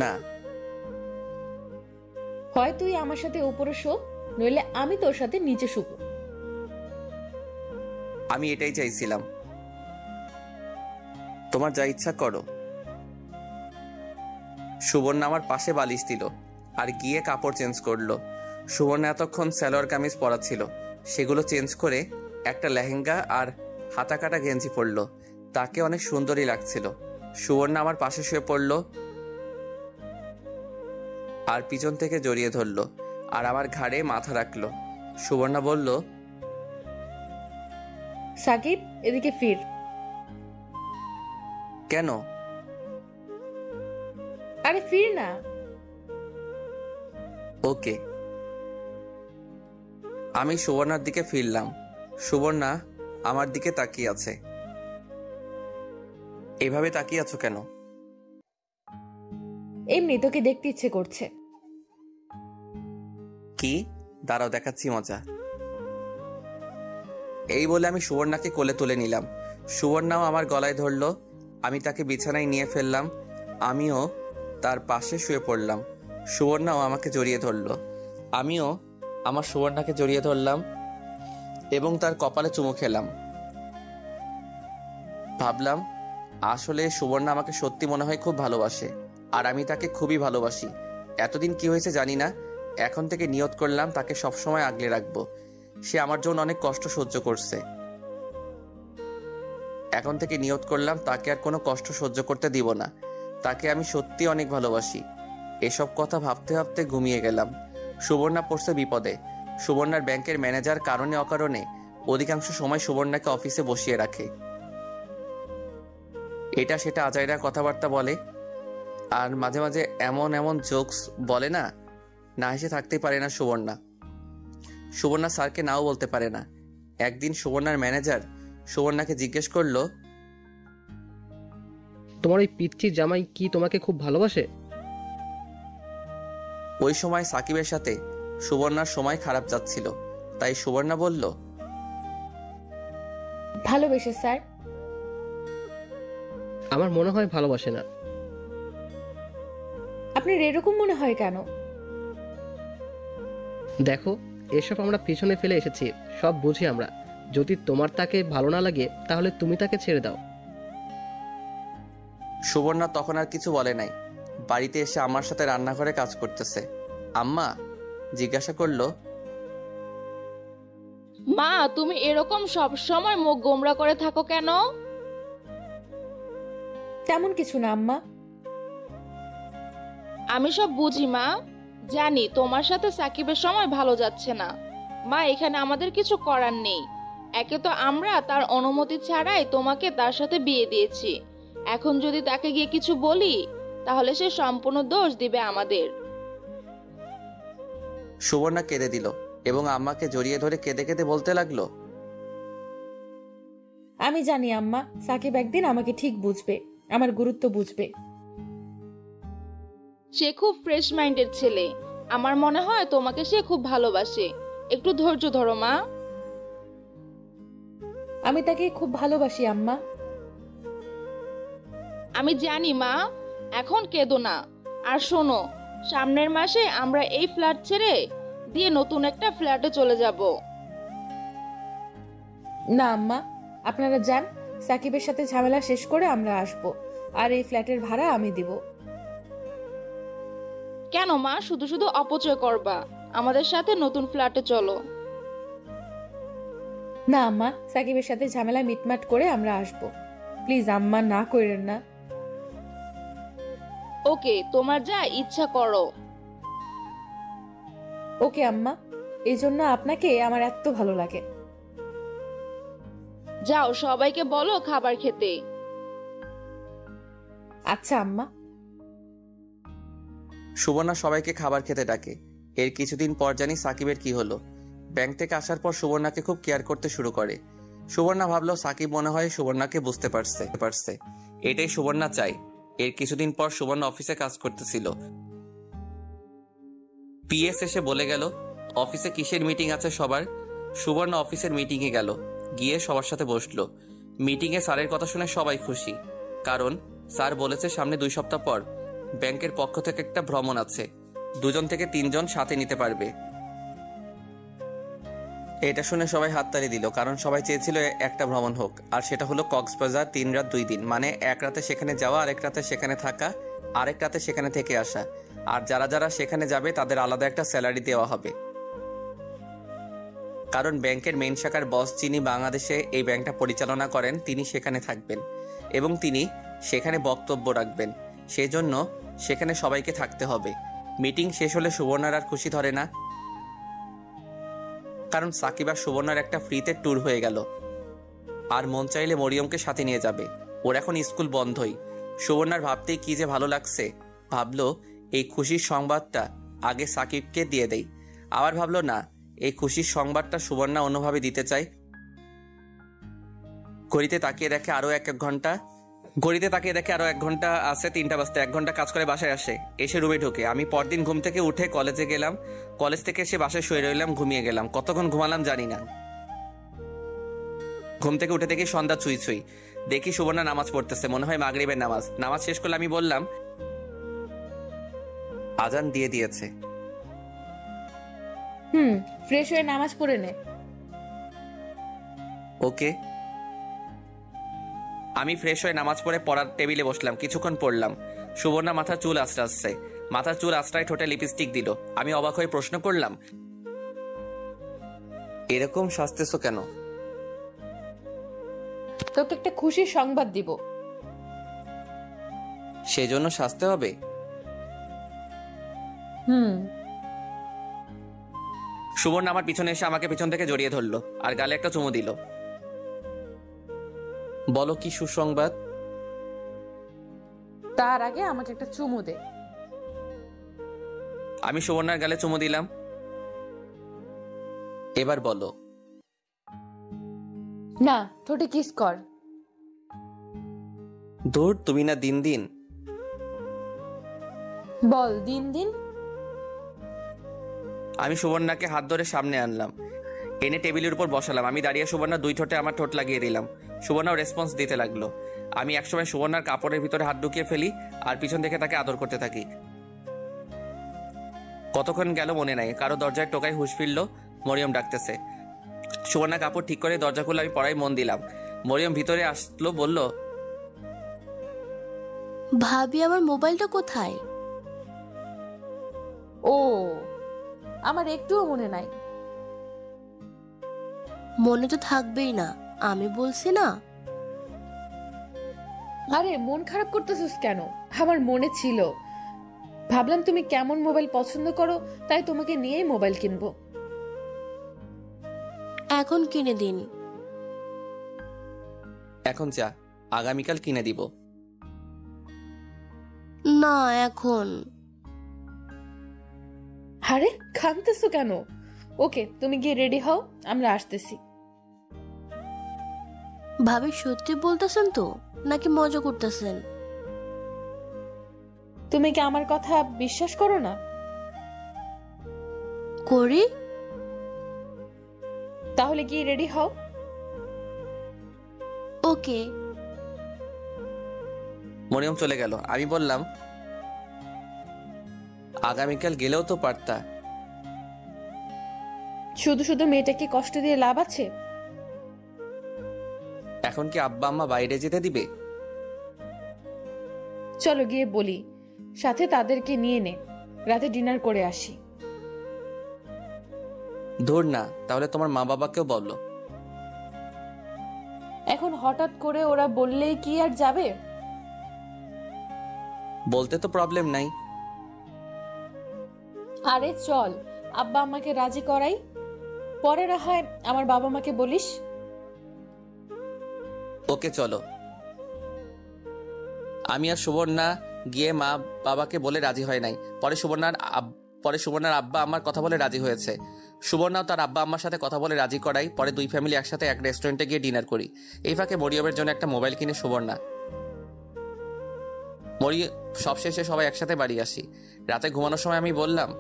না। হয় তুই আমার সাথে ওপরে শো, নইলে আমি তোর সাথে নিচে শুব। আমি এটাই চাইছিলাম। তোমার যা ইচ্ছা করো। সুবর্ণা আমার পাশে বালিশ দিল আর গিয়ে কাপড় চেঞ্জ করলো। সুবর্ণা এতক্ষণ সালোয়ার কামিজ পরা ছিল, সেগুলো চেঞ্জ করে একটা লেহেঙ্গা আর হাতা কাটা গেঞ্জি পরলো। তাকে অনেক সুন্দরই লাগছিল। সুবর্ণা আমার পাশে শুয়ে পড়লো আর পিছন থেকে জড়িয়ে ধরলো আর আমার ঘাড়ে মাথা রাখলো। সুবর্ণা বলল, সাকিব, এদিকে ফির। কেন? আরে ফির না। ওকে। আমি সুবর্ণার দিকে ফিরলাম। সুবর্ণা আমার দিকে তাকিয়ে আছে। এভাবে তাকিয়ে আছো কেন? এমনি তোকে দেখতে ইচ্ছে করছে। কি? দাঁড়াও, দেখাচ্ছি মজা। এই বলে আমি সুবর্ণাকে কোলে তুলে নিলাম। সুবর্ণাও আমার গলায় ধরলো। আমি তাকে বিছানায় নিয়ে ফেললাম। আমিও তার পাশে শুয়ে পড়লাম। সুবর্ণাও আমাকে জড়িয়ে ধরলো। আমিও আমার সুবর্ণাকে জড়িয়ে ধরলাম এবং তার কপালে চুমু খেলাম। ভাবলাম, আসলে সুবর্ণা আমাকে সত্যি মনে হয় খুব ভালোবাসে আর আমি তাকে খুবই ভালোবাসি। এতদিন কি হয়েছে জানি না, এখন থেকে নিয়ত করলাম তাকে সবসময় আগলে রাখবো। সে আমার জন্য অনেক কষ্ট সহ্য করছে। এখন থেকে নিয়ত করলাম তাকে আর কোনো কষ্ট সহ্য করতে দিব না। তাকে আমি সত্যি অনেক ভালোবাসি। এসব কথা ভাবতে ভাবতে ঘুমিয়ে গেলাম। সুবর্ণা পড়ছে বিপদে। সুবর্ণার ব্যাংকের ম্যানেজার কারণে অকারণে অধিকাংশ সময় সুবর্ণাকে অফিসে বসিয়ে রাখে। এটা সেটা আজাইরা কথাবার্তা বলে আর মাঝে মাঝে এমন এমন জোকস বলে না, না হেসে থাকতেই পারে না সুবর্ণা। সুবর্ণা স্যারকে নাও বলতে পারে না। একদিন সুবর্ণার ম্যানেজার সুবর্ণাকে জিজ্ঞেস করলো, তোমার ওই পিচ্চি জামাই কি তোমাকে খুব ভালোবাসে? ওই সময় সাকিবের সাথে সুবর্ণার সময় খারাপ যাচ্ছিল, তাই সুবর্ণা বলল, ভালোবেসে স্যার। আমার মনে হয় ভালোবাসে না। আপনার এরকম মনে হয় কেন? দেখো, এসব আমরা পিছনে ফেলে এসেছি, সব বুঝি আমরা। যদি তোমার তাকে ভালো না লাগে তাহলে তুমি তাকে ছেড়ে দাও। সুবর্ণা তখন আর কিছু বলে নাই। বাড়িতে এসে আমার সাথে রান্নাঘরে কাজ করতেছে। আম্মা জিজ্ঞাসা করলো, মা, তুমি এরকম সব সময় মুখ গোমড়া করে থাকো কেন? তেমন কিছু না আম্মা। আমি সব বুঝি মা, জানি তোমার সাথে সাকিবের সময় ভালো যাচ্ছে না। মা, এখানে আমাদের কিছু করার নেই। একে তো আমরা তার অনুমতি ছাড়াই তোমাকে তার সাথে বিয়ে দিয়েছি। এখন যদি তাকে গিয়ে কিছু বলি তাহলে সে সম্পূর্ণ দোষ দিবে আমাদের। সুবর্ণা কেঁদে দিল এবং আম্মাকে জড়িয়ে ধরে কেঁদে কেঁদে বলতে লাগলো, আমি জানি আম্মা, সাকিব একদিন আমাকে ঠিক বুঝবে, আমার গুরুত্ব বুঝবে। সে খুব ফ্রেশ মাইন্ডের ছেলে। আমার মনে হয় তোমাকে সে খুব ভালোবাসে। একটু ধৈর্য ধরো মা। আমি তাকে খুব ভালোবাসি আম্মা। আমি জানি মা, এখন কেঁদো না। আর শোনো, সামনের মাসে আমরা এই ফ্ল্যাট ছেড়ে দিয়ে নতুন একটা ফ্ল্যাটে চলে যাব। না আম্মা, আপনারা যান, সাকিবের সাথে ঝামেলা শেষ করে আমরা আসব, আর এই ফ্ল্যাটের ভাড়া আমি দিব। কেন মা, শুধু শুধু অপচয় করবা? আমাদের সাথে নতুন ফ্ল্যাটে চলো। না আম্মা, সাকিবের সাথে ঝামেলা মিটমাট করে আমরা আসব। প্লিজ আম্মা, না করেন না। ওকে, তোমার যা ইচ্ছা করো। ওকে আম্মা, এই জন্য আপনাকে আমার এত ভালো লাগে। যাও, সবাইকে বলো খাবার খেতে। আচ্ছা আম্মা। সুবর্ণা সবাইকে খাবার খেতে ডাকে। এর কিছুদিন পর জানি সাকিবের কি হলো। ব্যাংক থেকে আসার পর সুবর্ণাকে খুব কেয়ার করতে শুরু করে। সুবর্ণা ভাবলো সাকিব মনে হয় সুবর্ণাকে বুঝতে পারছে। এটাই সুবর্ণা চাই। এর কিছুদিন পর সুবর্ণা অফিসে কাজ করতেছিল। পিএস এসে বলে গেল, অফিসে কিসের মিটিং আছে সবার। সুবর্ণা অফিসের মিটিংয়ে গেল, গিয়ে সবার সাথে বসলো। মিটিংয়ে স্যারের কথা শুনে সবাই খুশি, কারণ স্যার বলেছে সামনে 2 সপ্তাহ পর ব্যাংকের পক্ষ থেকে একটা ভ্রমণ আছে, 2 থেকে 3 জন সাথে নিতে পারবে। এটা শুনে সবাই হাততালি দিল, কারণ সবাই চেয়েছিল একটা ভ্রমণ হোক, আর সেটা হলো কক্সবাজার 3 রাত 2 দিন, মানে 1 রাতে সেখানে যাওয়া, আরেক রাতে সেখানে থাকা, আরেক রাতে সেখানে থেকে আসা। আর যারা যারা সেখানে যাবে তাদের আলাদা একটা স্যালারি দেওয়া হবে, কারণ ব্যাংকের মেইন শাখার বস যিনি বাংলাদেশে এই ব্যাংকটা পরিচালনা করেন তিনি সেখানে থাকবেন এবং তিনি সেখানে বক্তব্য রাখবেন। সেই জন্য সেখানে সবাইকে থাকতে হবে। মিটিং শেষ হলে সুবর্ণার আর খুশি ধরে না, কারণ সাকিব আর সুবর্ণার একটা ফ্রিতে ট্যুর হয়ে গেল। আর মন চাইলে মরিয়মকে সাথে নিয়ে যাবে। ওর এখন স্কুল বন্ধই। সুবর্ণার ভাবতেই কি যে ভালো লাগছে। ভাবলো এই খুশির সংবাদটা আগে সাকিবকে দিয়ে দেই। আবার ভাবলো না, এই খুশির সংবাদটা সুবর্ণা অন্যভাবে দিতে চাই। ঘড়িতে তাকিয়ে দেখে আরো 1 ঘন্টা আছে 3টা বাজতে। 1 ঘন্টা কাজ করে বাসায় আসে, এসে রুমে ঢোকে। আমি পরদিন ঘুম থেকে উঠে কলেজে গেলাম। কলেজ থেকে এসে বাসায় শুয়ে রইলাম, ঘুমিয়ে গেলাম। কতক্ষণ ঘুমালাম জানি না। ঘুম থেকে উঠে দেখি সন্ধ্যা ছুঁই। দেখি সুবর্ণা নামাজ পড়তেছে, মনে হয় মাগরিবের নামাজ। নামাজ শেষ করলে আমি বললাম, আজান দিয়ে দিয়েছে। ফ্রেশ হয়ে নামাজ পড়ে নে। ওকে। আমি ফ্রেশ হয়ে নামাজ পড়ে পড়ার টেবিলে বসলাম। কিছুক্ষণ পড়লাম। সুবর্ণা মাথার চুল আঁচড়াচ্ছে। মাথার চুল আঁচড়ায় ঠোঁটে লিপস্টিক দিল। আমি অবাক হয়ে প্রশ্ন করলাম, এরকম সাজতেছো কেন? তোকে একটা খুশির সংবাদ দিব। সেজন্য সাজতে হবে? সুবর্ণা আমার পিছনে এসে আমাকে পিছন থেকে জড়িয়ে ধরলো আর গালে একটা চুমু দিল। বলো কি সুসংবাদ? তার আগে আমাকে একটা চুমু দে। আমি সুবর্ণার গালে চুমু দিলাম। এবার বলো। না, ঠোঁটে কিস কর। দূর, তুমি না দিন দিন। বল দিন দিন। আমি সুবর্ণাকে হাত ধরে সামনে আনলাম, এনে টেবিলের উপর বসালাম। আমি দাঁড়িয়ে সুবর্ণা 2 ঠোঁটে আমার ঠোঁট লাগিয়ে দিলাম। সুবর্ণাও রেসপন্স দিতে লাগলো। আমি একসময় সুবর্ণার কাপড়ের ভিতরে হাত ঢুকিয়ে ফেলি আর পিছন থেকে তাকে আদর করতে থাকি। কতক্ষণ গেল মনে নাই, কারো দরজায় টোকায় হুঁশ ফিরল। মরিয়ম ডাকতেছে। সুবর্ণা কাপড় ঠিক করে দরজা খুলে আমি পড়ায় মন দিলাম। মরিয়ম ভিতরে আসলো, বলল, ভাবি আমার মোবাইলটা কোথায়? ও, আমার একটুও মনে নাই। মনে তো থাকবেই না, আমি বলছি না। আরে মন খারাপ করতেছিস কেন? আমার মনে ছিল, ভাবলাম তুমি কেমন মোবাইল পছন্দ করো, তাই তোমাকে নিয়েই মোবাইল কিনবো। এখন কিনে দিন। এখন যা, আগামীকাল কিনে দিব। না এখন। আরে ঘামতেছো কেন? ওকে, তুমি গিয়ে রেডি হও, আমরা আসতেছি। ভাবি সত্যি বলতেছেন তো নাকি মজা করতেছেন? তুমি কি আমার কথা বিশ্বাস করো না? করি। তাহলে গিয়ে রেডি হও। ওকে। মরিয়ম চলে গেল। আমি বললাম, আগামীকাল গেলেও তো পারতা। শুধু শুধু মেয়েটাকে কষ্ট দিয়ে লাভ আছে? এখন কি আব্বা আম্মা বাইরে যেতে দিবে? চলো গিয়ে বলি, সাথে তাদেরকে নিয়ে নে, রাতে ডিনার করে আসি। ধুর না, তাহলে তোমার মা বাবাকেও বললো। এখন হঠাৎ করে ওরা বললেই কি আর যাবে? বলতে তো প্রবলেম নাই। আরে চল, আব্বা আমাকে রাজি করাই, পরে না হয় আমার বাবা মাকে বলিস। ওকে চলো। আমি আর সুবর্ণা গিয়ে মা বাবাকে বলে রাজি হয় নাই। পরে সুবর্ণার আব্বা আমার কথা বলে রাজি হয়েছে। সুবর্ণাও তার আব্বা আম্মার সাথে কথা বলে রাজি করাই। পরে দুই ফ্যামিলি একসাথে এক রেস্টুরেন্টে গিয়ে ডিনার করি। এই ফাঁকে মরিয়মের জন্য একটা মোবাইল কিনে সুবর্ণা। সবশেষে সবাই একসাথে বাড়ি আসি। রাতে ঘুমানোর সময় আমি বললাম,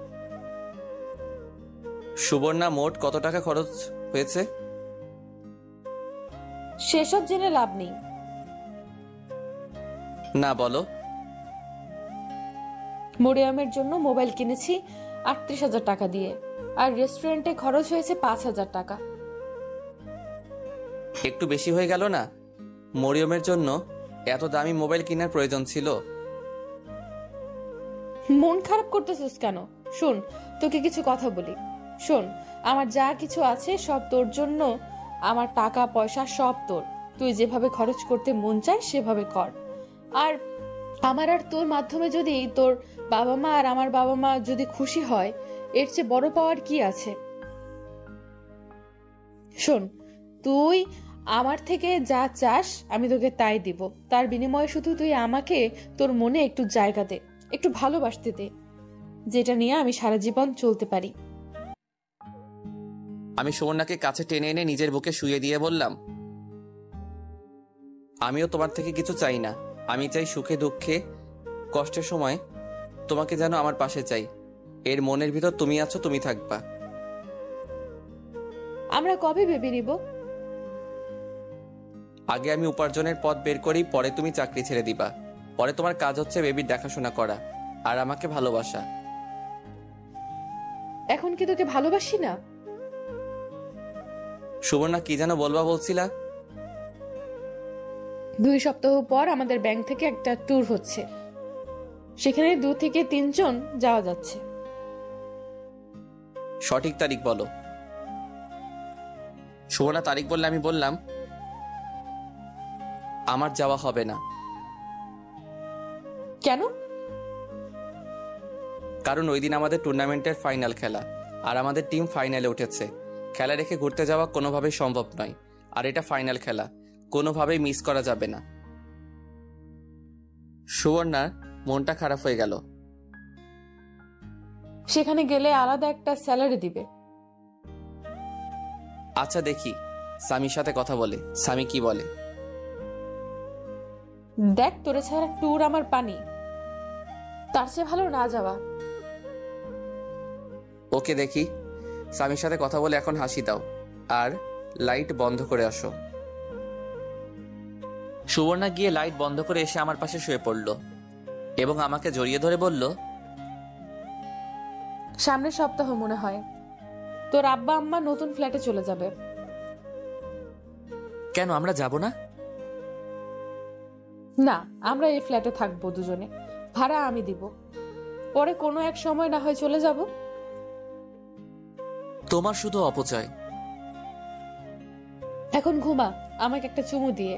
সুবর্ণা মোট কত টাকা খরচ হয়েছে? সেসব জেনে লাভ নেই। না, বলো। মরিয়মের জন্য মোবাইল কিনেছি 38,000 টাকা দিয়ে, আর রেস্টুরেন্টে খরচ হয়েছে 5,000 টাকা। একটু বেশি হয়ে গেল না? মরিয়মের জন্য এত দামি মোবাইল কেনার প্রয়োজন ছিল? মন খারাপ করতেছিস কেন? শোন, তোকে কিছু কথা বলি। শোন, আমার যা কিছু আছে সব তোর জন্য। আমার টাকা পয়সা সব তোর। তুই যেভাবে খরচ করতে মন চায় সেভাবে কর। আর আমার আর তোর মাধ্যমে যদি তোর বাবা মা আর আমার বাবা মা যদি খুশি হয়, এর চেয়ে বড় পাওয়ার কি আছে? শোন, তুই আমার থেকে যা চাস আমি তোকে তাই দিব। তার বিনিময়ে শুধু তুই আমাকে তোর মনে একটু জায়গা দে, একটু ভালোবাসতে দে, যেটা নিয়ে আমি সারা জীবন চলতে পারি। আমি সুবর্ণাকে কাছে টেনে এনে নিজের বুকে শুয়ে দিয়ে বললাম, আমিও তোমার থেকে কিছু চাই না। আমি চাই সুখে দুঃখে কষ্টের সময় তোমাকে যেন আমার পাশে চাই। এর মনের ভিতর তুমি আছো, তুমি থাকবা। আমরা কবে ভেবে নিব? আগে আমি উপার্জনের পথ বের করি, পরে তুমি চাকরি ছেড়ে দিবা। পরে তোমার কাজ হচ্ছে বেবির দেখাশোনা করা আর আমাকে ভালোবাসা। এখন কি তোকে ভালোবাসি না? সুবর্ণা কি যেন বলবা বলছিলা? 2 সপ্তাহ পর আমাদের ব্যাংক থেকে একটা ট্যুর হচ্ছে, সেখানে 2 থেকে 3 জন যাওয়া যাচ্ছে। সঠিক তারিখ বলো। সুবর্ণা তারিখ বললে আমি বললাম, আমার যাওয়া হবে না। কেন? কারণ ওই দিন আমাদের টুর্নামেন্টের ফাইনাল খেলা, আর আমাদের টিম ফাইনালে উঠেছে। খেলা রেখে ঘুরতে যাওয়া কোনোভাবেই সম্ভব নয়, আর এটা ফাইনাল খেলা, কোনোভাবেই মিস করা যাবে না। সুবর্ণার মনটা খারাপ হয়ে গেল। সেখানে গেলে আলাদা একটা স্যালারি দিবে। আচ্ছা দেখি সামির সাথে কথা বলে, সামি কি বলে। দেখ, তোরে ছাড়া ট্যুর আমার পানি, তার চেয়ে ভালো না যাওয়া। ওকে দেখি, সামির সাথে কথা বলে এখন হাসি দাও আর লাইট বন্ধ করে আসো। সুবর্ণা গিয়ে লাইট বন্ধ করে এসে আমার পাশে শুয়ে পড়ল এবং আমাকে জড়িয়ে ধরে বলল, সামনের সপ্তাহ মনে হয় তোর আব্বা আম্মা নতুন ফ্ল্যাটে চলে যাবে। কেন আমরা যাব না? না, আমরা এই ফ্ল্যাটে থাকবো দুজনে, ভাড়া আমি দিব, পরে কোনো এক সময় না হয় চলে যাব। তোমার শুধু অপচয়। এখন ঘুমা, আমাকে একটা চুমু দিয়ে।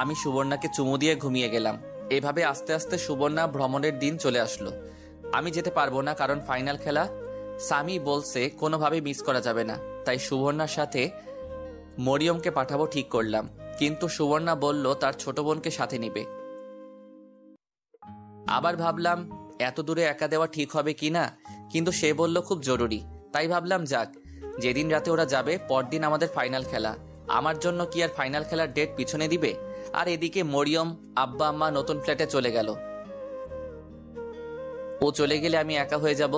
আমি সুবর্ণাকে চুমু দিয়ে ঘুমিয়ে গেলাম। এভাবে আস্তে আস্তে সুবর্ণা ভ্রমণের দিন চলে আসলো। আমি যেতে পারবো না, কারণ ফাইনাল খেলা সামি বলছে কোনোভাবেই মিস করা যাবে না। তাই সুবর্ণার সাথে মরিয়মকে পাঠাবো ঠিক করলাম, কিন্তু সুবর্ণা বলল তার ছোট বোনকে সাথে নিবে। আবার ভাবলাম এত দূরে একা দেওয়া ঠিক হবে কিনা, কিন্তু সে বলল খুব জরুরি। তাই ভাবলাম যাক, যেদিন রাতে ওরা যাবে পরদিন আমাদের ফাইনাল খেলা। আমার জন্য কি আর ফাইনাল খেলার ডেট পিছনে দিবে? আর এদিকে মরিয়ম আব্বা আম্মা নতুন ফ্ল্যাটে চলে গেল। ও চলে গেলে আমি একা হয়ে যাব।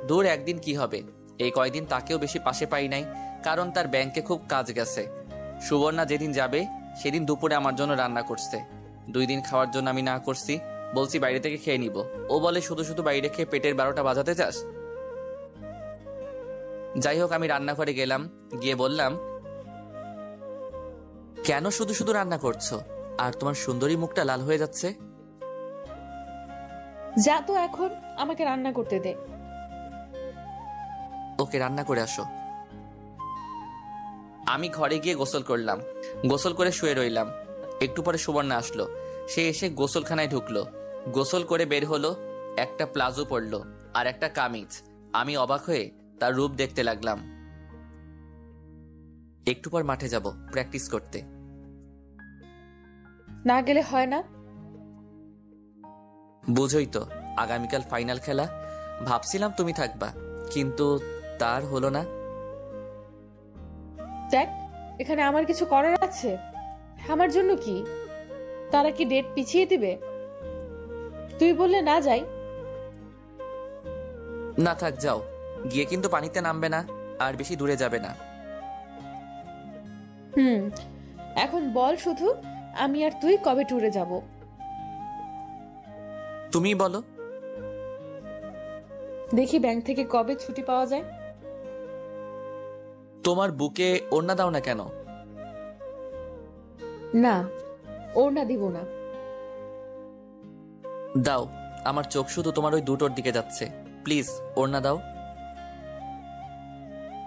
দূর একদিন কি হবে, এই কয়দিন তাকেও বেশি পাশে পাই নাই, কারণ তার ব্যাংকে খুব কাজ গেছে। সুবর্ণা যেদিন যাবে সেদিন দুপুরে আমার জন্য রান্না করছে। 2 দিন খাওয়ার জন্য আমি না করছি, বলছি বাইরে থেকে খেয়ে নিব। ও বলে শুধু শুধু বাইরে খেয়ে পেটের 12টা বাজাতে চাস? যাই হোক, আমি রান্নাঘরে গেলাম, গিয়ে বললাম, কেন শুধু শুধু রান্না করছো? আর তোমার সুন্দরী মুখটা লাল হয়ে যাচ্ছে। যা তো, এখন আমাকে রান্না করতে দে। ওকে, রান্না করে আসো। আমি ঘরে গিয়ে গোসল করলাম, গোসল করে শুয়ে রইলাম। একটু পরে সুবর্ণা আসলো। সে এসে গোসলখানায় ঢুকলো, গোসল করে বের হলো, একটা প্লাজো পরলো আর একটা কামিজ। আমি অবাক হয়ে তার রূপ দেখতে লাগলাম। একটু পর মাঠে যাব প্র্যাকটিস করতে। না গেলে হয় না? বুঝোই তো, আগামীকাল ফাইনাল খেলা। ভাবছিলাম তুমি থাকবা, কিন্তু তার হলো না। দেখ, এখানে আমার কিছু করার আছে? আমার জন্য কি তারা কি ডেট পিছিয়ে দিবে? তুই বললে না যাই? না থাক, যাও। গিয়ে কিন্তু পানিতে নামবে না, আর বেশি দূরে যাবে না। এখন বল শুধু, আমি আর তুই কবে ট্যুরে যাব? তুমি বলো। দেখি ব্যাংক থেকে কবে ছুটি পাওয়া যায়। তোমার বুকে ওড়না দাও না কেন? না, ওড়না দিব না। দাও, আমার চোখ শুধু তোমার ওই দুটোর দিকে যাচ্ছে। প্লিজ ওড়না দাও।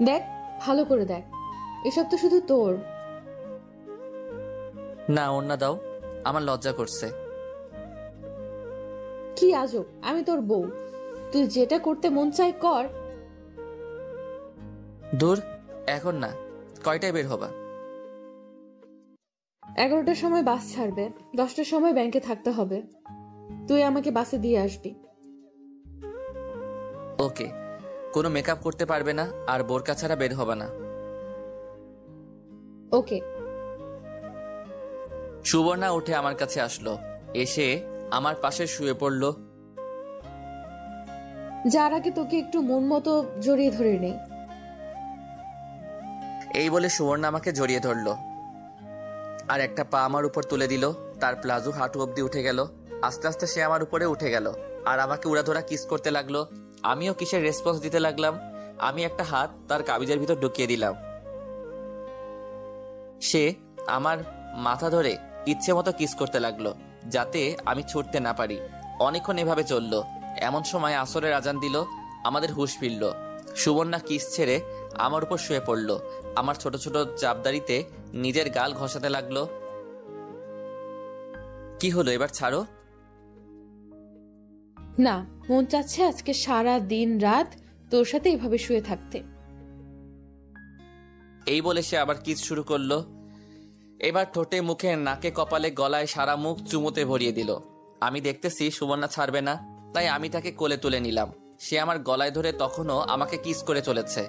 দেখ, ভালো করে দেখ, এসব তো শুধু তোর। না, ওড়না দাও, আমার লজ্জা করছে। কি আজব, আমি তোর বউ, তুই যেটা করতে মন চায় কর। দূর, এখন না। কয়টায় বের হবা? 11টার সময় বাস ছাড়বে, 10টার সময় ব্যাংকে থাকতে হবে। তুই আমাকে বাসে দিয়ে আসবি। ওকে। কোনো মেকআপ করতে পারবে না, আর বোরকা ছাড়া বের হবে না। ওকে। সুবর্ণা উঠে আমার কাছে আসলো, এসে আমার পাশে শুয়ে পড়লো। যার আগে তোকে একটু মন মতো জড়িয়ে ধরে নেই। এই বলে সুবর্ণা আমাকে জড়িয়ে ধরলো আর একটা পা আমার উপর তুলে দিল। তার প্লাজো হাঁটু অব্দি উঠে গেল। আস্তে আস্তে সে আমার উপরে উঠে গেল আর আমাকে উড়াধরা কিস করতে লাগলো। আমিও কিসের রেসপন্স দিতে লাগলাম। আমি একটা হাত তার কামিজের ভিতর ঢুকিয়ে দিলাম। সে আমার মাথা ধরে ইচ্ছে মতো কিস করতে লাগলো, যাতে আমি ছুটতে না পারি। অনেকক্ষণ এভাবে চললো। এমন সময় আসরের আজান দিল, আমাদের হুঁশ ফিরল। সুবর্ণা কিস ছেড়ে আমার উপর শুয়ে পড়লো। আমার ছোট ছোট চাপদারিতে নিজের গাল ঘষাতে লাগলো। কি হলো, এবার ছাড়ো। না, মন চাচ্ছে আজকে সারা দিন রাত তোর সাথে এভাবে শুয়ে থাকতে। এই বলে সে আবার কিস শুরু করলো। এবার ঠোঁটে, মুখে, নাকে, কপালে, গলায় সারা মুখ চুমুতে ভরিয়ে দিল। আমি দেখতেছি সুবর্ণা ছাড়বে না, তাই আমি তাকে কোলে তুলে নিলাম। সে আমার গলায় ধরে তখনও আমাকে কিস করে চলেছে।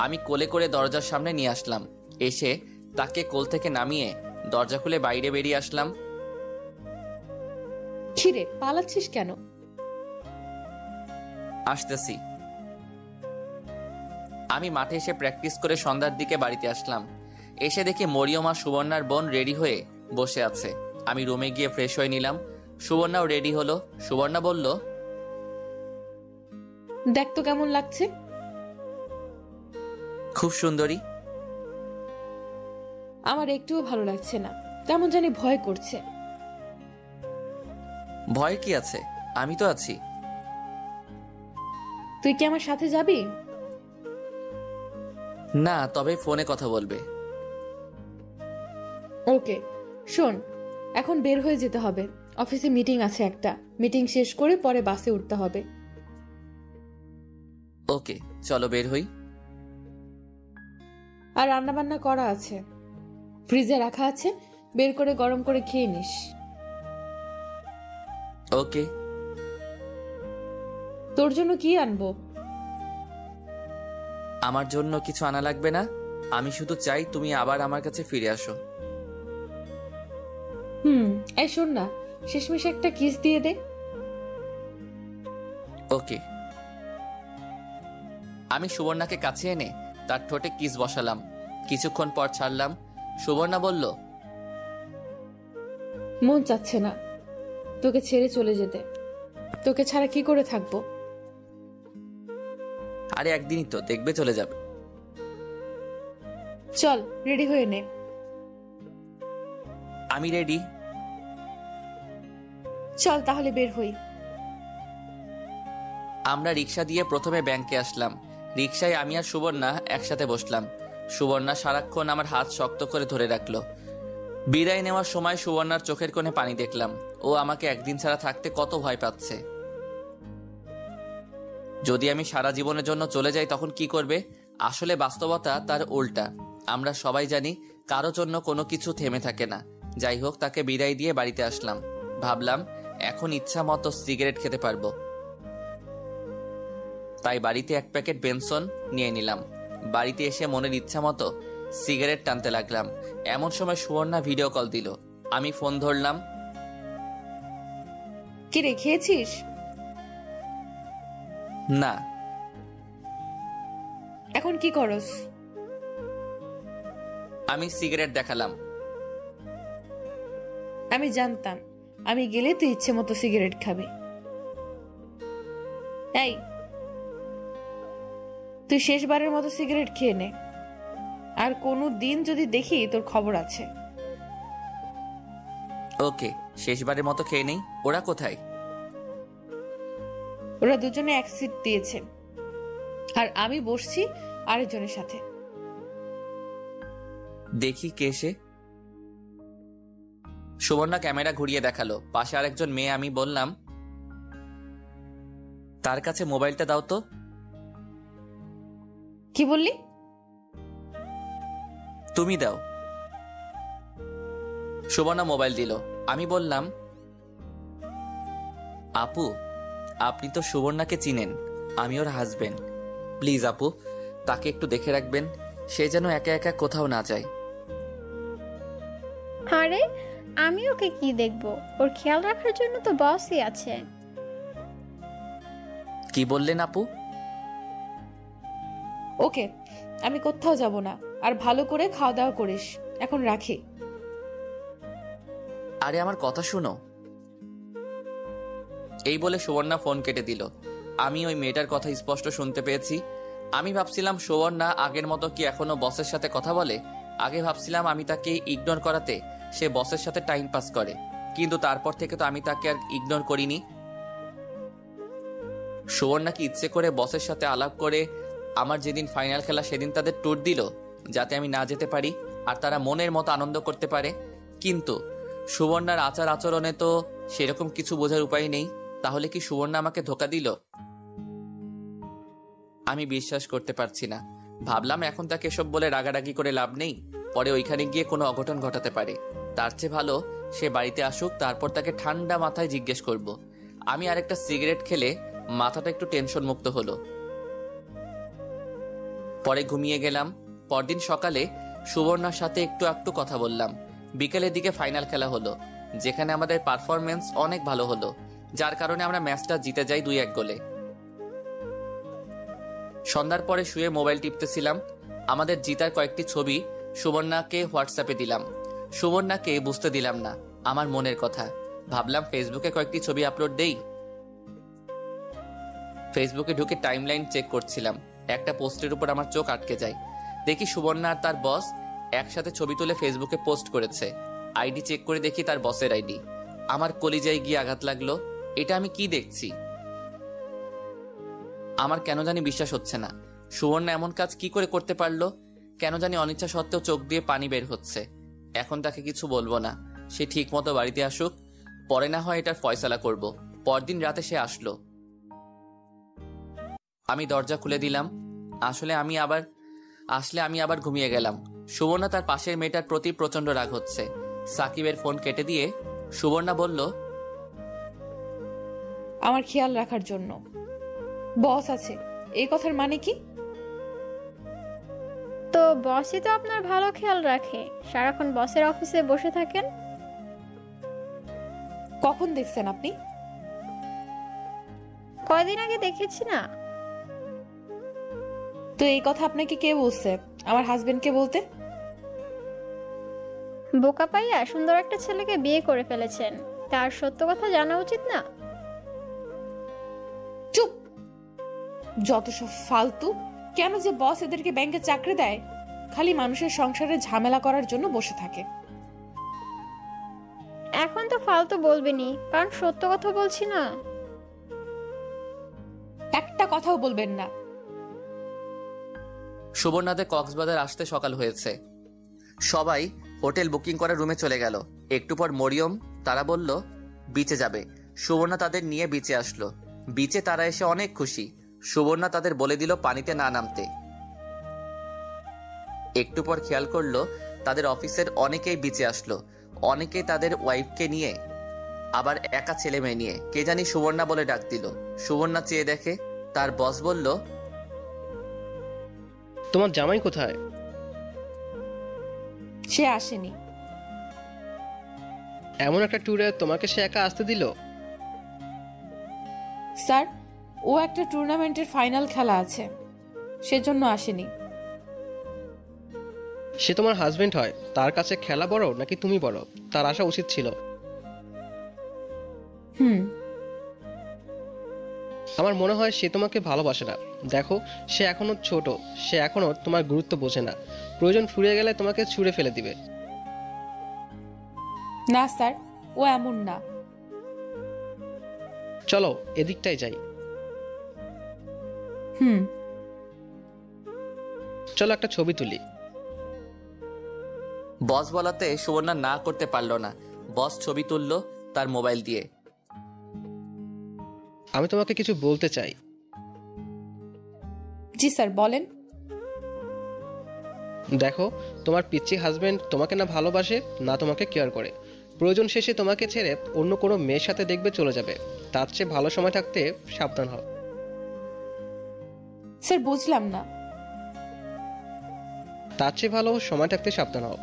আমি কোলে করে দরজার সামনে নিয়ে আসলাম। এসে তাকে কোল থেকে নামিয়ে দরজা খুলে বাইরে বেরিয়ে আসলাম। খিরে, পালাচ্ছিস কেন? আসতেছি। আমি মাঠে এসে প্র্যাকটিস করে সন্ধ্যার দিকে বাড়িতে আসলাম। এসে দেখি মরিয়ম আর সুবর্ণার বোন রেডি হয়ে বসে আছে। আমি রুমে গিয়ে ফ্রেশ হয়ে নিলাম। সুবর্ণাও রেডি হলো। সুবর্ণা বলল, দেখ তো কেমন লাগছে। খুব সুন্দরী। আমার একটুও ভালো লাগছে না, কেমন জানি ভয় করছে। ভয় কি আছে, আমি তো আছি। তুই কি আমার সাথে যাবি? না, তবে ফোনে কথা বলবে। ওকে, শোন, এখন বের হয়ে যেতে হবে। অফিসে মিটিং আছে একটা, মিটিং শেষ করে পরে বাসে উঠতে হবে। ওকে, চলো বের হই। আর রান্না বান্না করা আছে, ফ্রিজে রাখা আছে, বের করে গরম করে খেয়ে নিস। ওকে। তোর জন্য কি আনবো? আমার জন্য কিছু আনা লাগবে না, আমি শুধু চাই তুমি আবার আমার কাছে ফিরে আসো। এই শোন না, শেষমেশ একটা কিস দিয়ে দে। ওকে। আমি সুবর্ণাকে কাছে এনে তার ঠোঁটে কিস বসালাম। কিছুক্ষণ পর ছাড়লাম। সুবর্ণা বলল, মন চাচ্ছে না তোকে ছেড়ে চলে যেতে। তোকে ছাড়া কি করে থাকবো? আরে একদিনই তো, দেখবে চলে যাবে। চল রেডি হয়ে নে। আমি রেডি। চল তাহলে বের হই। আমরা রিক্সা দিয়ে প্রথমে ব্যাংকে আসলাম। রিক্সায় আমি আর সুবর্ণা একসাথে বসলাম। সুবর্ণা সারাক্ষণ আমার হাত শক্ত করে ধরে রাখলো। বিদায় নেওয়ার সময় সুবর্ণার চোখের কোণে পানি দেখলাম। ও আমাকে একদিন ছাড়া থাকতে কত ভয় পাচ্ছে। যদি আমি সারা জীবনের জন্য চলে যাই তখন কি করবে? আসলে বাস্তবতা তার উল্টা। আমরা সবাই জানি কারো জন্য কোনো কিছু থেমে থাকে না। যাই হোক, তাকে বিদায় দিয়ে বাড়িতে আসলাম। ভাবলাম এখন ইচ্ছা মতো সিগারেট খেতে পারবো, তাই বাড়িতে এক প্যাকেট বেনসন নিয়ে নিলাম। বাড়িতে এসে মনের ইচ্ছা মতো সিগারেট টানতে লাগলাম। এমন সময় সুবর্ণা ভিডিও কল দিল। আমি ফোন ধরলাম। কি রে, খেয়েছিস? না। এখন কি করস? আমি সিগারেট দেখালাম। আমি জানতাম আমি গেলে তুই ইচ্ছে মতো সিগারেট খাবি। এই, তুই শেষবারের মতো সিগারেট খেয়ে নে, আর কোনো দিন যদি দেখি তোর খবর আছে। ওকে, শেষবারের মতো খেয়ে নেই। ওরা কোথায়? ওরা দুজনে এক সিট দিয়েছে, আর আমি বসছি আরেকজনের সাথে। দেখি কে সে। সুবর্ণা ক্যামেরা ঘুরিয়ে দেখালো। পাশে আরেকজন মেয়ে। আমি বললাম, তার কাছে মোবাইলটা দাও তো। কি বললি? তুমি দাও। সুবর্ণা মোবাইল দিল। আমি বললাম, আপু, আপনি তো সুবর্ণাকে চিনেন, আমি ওর হাজবেন্ড। প্লিজ আপু, তাকে একটু দেখে রাখবেন, সে যেন একা একা কোথাও না যায়। আরে আমি ওকে কি দেখবো, ওর খেয়াল রাখার জন্য তো বসই আছে। কি বললেন আপু? ওকে, আমি কোথাও যাব না, আর ভালো করে খাওয়া দাওয়া করিস। এখন রাখি। আরে আমার কথা শুনো। এই বলে সুবর্ণা ফোন কেটে দিল। আমি ওই মেয়েটার কথা স্পষ্ট শুনতে পেয়েছি। আমি ভাবছিলাম সুবর্ণা আগের মতো কি এখনো বসের সাথে কথা বলে। আগে ভাবছিলাম আমি তাকে ইগনোর করাতে সে বসের সাথে টাইম পাস করে, কিন্তু তারপর থেকে তো আমি তাকে আর ইগনোর করিনি। সুবর্ণা কি ইচ্ছে করে বসের সাথে আলাপ করে আমার যেদিন ফাইনাল খেলা সেদিন তাদের ট্যুর দিল, যাতে আমি না যেতে পারি আর তারা মনের মতো আনন্দ করতে পারে। কিন্তু সুবর্ণার আচার আচরণে তো সেরকম কিছু বোঝার উপায় নেই। তাহলে কি সুবর্ণা আমাকে ধোঁকা দিল? আমি বিশ্বাস করতে পারছি না। ভাবলাম এখন তাকে এসব বলে রাগারাগি করে লাভ নেই, পরে ওইখানে গিয়ে কোনো অঘটন ঘটাতে পারে। তার চেয়ে ভালো সে বাড়িতে আসুক, তারপর তাকে ঠান্ডা মাথায় জিজ্ঞেস করব। আমি আরেকটা সিগারেট খেলে মাথাটা একটু টেনশন মুক্ত হলো। পরে ঘুমিয়ে গেলাম। পরদিন সকালে সুবর্ণার সাথে একটু কথা বললাম। বিকেলের দিকে ফাইনাল খেলা হলো, যেখানে আমাদের পারফরমেন্স অনেক ভালো হলো, যার কারণে আমরা ম্যাচটা জিতে যাই 2-1 গোলে। সন্ধ্যার পরে শুয়ে মোবাইল টিপতেছিলাম। আমাদের জিতার কয়েকটি ছবি সুবর্ণাকে হোয়াটসঅ্যাপে দিলাম। সুবর্ণাকে বুঝতে দিলাম না আমার মনের কথা। ভাবলাম ফেসবুকে কয়েকটি ছবি আপলোড দেই। ফেসবুকে ঢুকে টাইমলাইন চেক করছিলাম, একটা পোস্টের উপর আমার চোখ আটকে যায়। দেখি সুবর্ণা আর তার বস একসাথে ছবি তুলে ফেসবুকে পোস্ট করেছে। আইডি চেক করে দেখি তার বসের আইডি। আমার কলিজায় গিয়ে আঘাত লাগলো। এটা আমি কি দেখছি? আমার কেন জানি বিশ্বাস হচ্ছে না। সুবর্ণা এমন কাজ কি করে করতে পারলো? কেন জানি অনিচ্ছা সত্ত্বেও চোখ দিয়ে পানি বের হচ্ছে। এখন তাকে কিছু বলবো না, সে ঠিক মতো বাড়িতে আসুক, পরে না হয় এটার ফয়সালা করব। পরদিন রাতে সে আসলো। আমি দরজা খুলে দিলাম। আসলে আমি আবার ঘুমিয়ে গেলাম। সুবর্ণা তার পাশের মেয়েটার প্রতি প্রচন্ড রাগ হচ্ছে। সাকিবের ফোন কেটে দিয়ে সুবর্ণা বলল, আমার খেয়াল রাখার জন্য বস আছে, এই কথার মানে কি? তো বসই তো আপনার ভালো খেয়াল রাখে, সারাক্ষণ বসের অফিসে বসে থাকেন। কখন দেখছেন আপনি? কয়দিন আগে দেখেছি না। তো এই কথা আপনাকে কে বলছে? আমার হাজবেন্ডকে বলতে। বোকা পাইয়া সুন্দর একটা ছেলেকে বিয়ে করে ফেলেছেন, তার সত্য কথা জানা উচিত না? চুপ! যত সব ফালতু। কেন যে বস এদেরকে ব্যাংকে চাকরি দেয়? খালি মানুষের সংসারে ঝামেলা করার জন্য বসে থাকে। এখন তো ফালতু বলবেনি, কারণ সত্য কথা বলছি না। একটা কথাও বলবেন না। সুবর্ণাদের কক্সবাজার আসতে সকাল হয়েছে। সবাই হোটেল বুকিং করে রুমে চলে গেল। একটু পর মরিয়ম তারা বলল বিচে যাবে। সুবর্ণা তাদের নিয়ে বিচে আসলো। বিচে তারা এসে অনেক খুশি। সুবর্ণা তাদের বলে দিল পানিতে না নামতে। একটু পর খেয়াল করলো তাদের অফিসের অনেকেই বিচে আসলো। অনেকেই তাদের ওয়াইফকে নিয়ে, আবার একা ছেলে মেয়ে নিয়ে। কে জানি সুবর্ণা বলে ডাক দিল। সুবর্ণা চেয়ে দেখে তার বস বলল, তোমার জামাই কোথায়? সে আসেনি। এমন একটা ট্যুরে তোমাকে সে একা আসতে দিল? স্যার, ও একটা টুর্নামেন্টের ফাইনাল খেলা আছে, সেজন্য আসেনি। সে তোমার হাজবেন্ড হয়, তার কাছে খেলা বড় নাকি তুমি বড়? তার আসা উচিত ছিল। আমার মনে হয় সে তোমাকে ভালোবাসে না। দেখো, সে এখনো ছোট, সে এখনো তোমার গুরুত্ব বোঝে না। প্রয়োজন ফুরিয়ে গেলে তোমাকে ছুঁড়ে ফেলে দিবে। না স্যার, ও এমন না। চলো এদিকটাই যাই। চলো একটা ছবি তুলি। বস বলাতে সুবর্ণা না করতে পারলো না। বস ছবি তুললো তার মোবাইল দিয়ে। আমি তোমাকে কিছু বলতে চাই। জি স্যার, বলেন। দেখো, তোমার পিচ্চি হাজবেন্ড তোমাকে না ভালোবাসে না তোমাকে কেয়ার করে। প্রয়োজন শেষে তোমাকে ছেড়ে অন্য কোনো মেয়ের সাথে দেখবে চলে যাবে। তার চেয়ে ভালো সময় থাকতে সাবধান হও। স্যার, বুঝলাম না। তার চেয়ে ভালো সময় থাকতে সাবধান হও।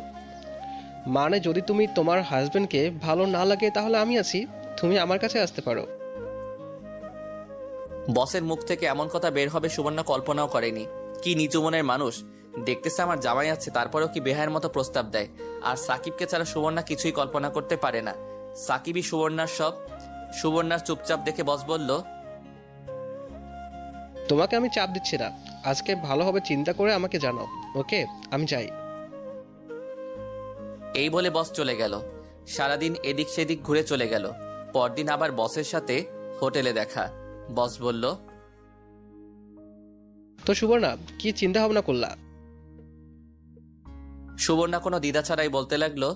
মানে যদি তুমি তোমার হাজবেন্ডকে ভালো না লাগে তাহলে আমি আছি, তুমি আমার কাছে আসতে পারো। বসের মুখ থেকে এমন কথা বের হবে সুবর্ণা কল্পনাও করেনি। কি নিচু মনের মানুষ! দেখতেছে আমার জামাই আছে, তারপরেও কি বেহায়ের মতো প্রস্তাব দেয়। আর সাকিবকে ছাড়া সুবর্ণা কিছুই কল্পনা করতে পারে না। সাকিবই সুবর্ণার সব। সুবর্ণার চুপচাপ দেখে বস বলল, তোমাকে আমি চাপ দিচ্ছি না, আজকে ভালোভাবে চিন্তা করে আমাকে জানাও। ওকে, আমি যাই। এই বলে বস চলে গেল। সারাদিন এদিক সেদিক ঘুরে চলে গেল। পরদিন আবার বসের সাথে হোটেলে দেখা। বস বলল, তো সুবর্ণা, কি চিন্তা ভাবনা করলা? সুবর্ণা কোনো দ্বিধা ছাড়াই বলতে লাগলো,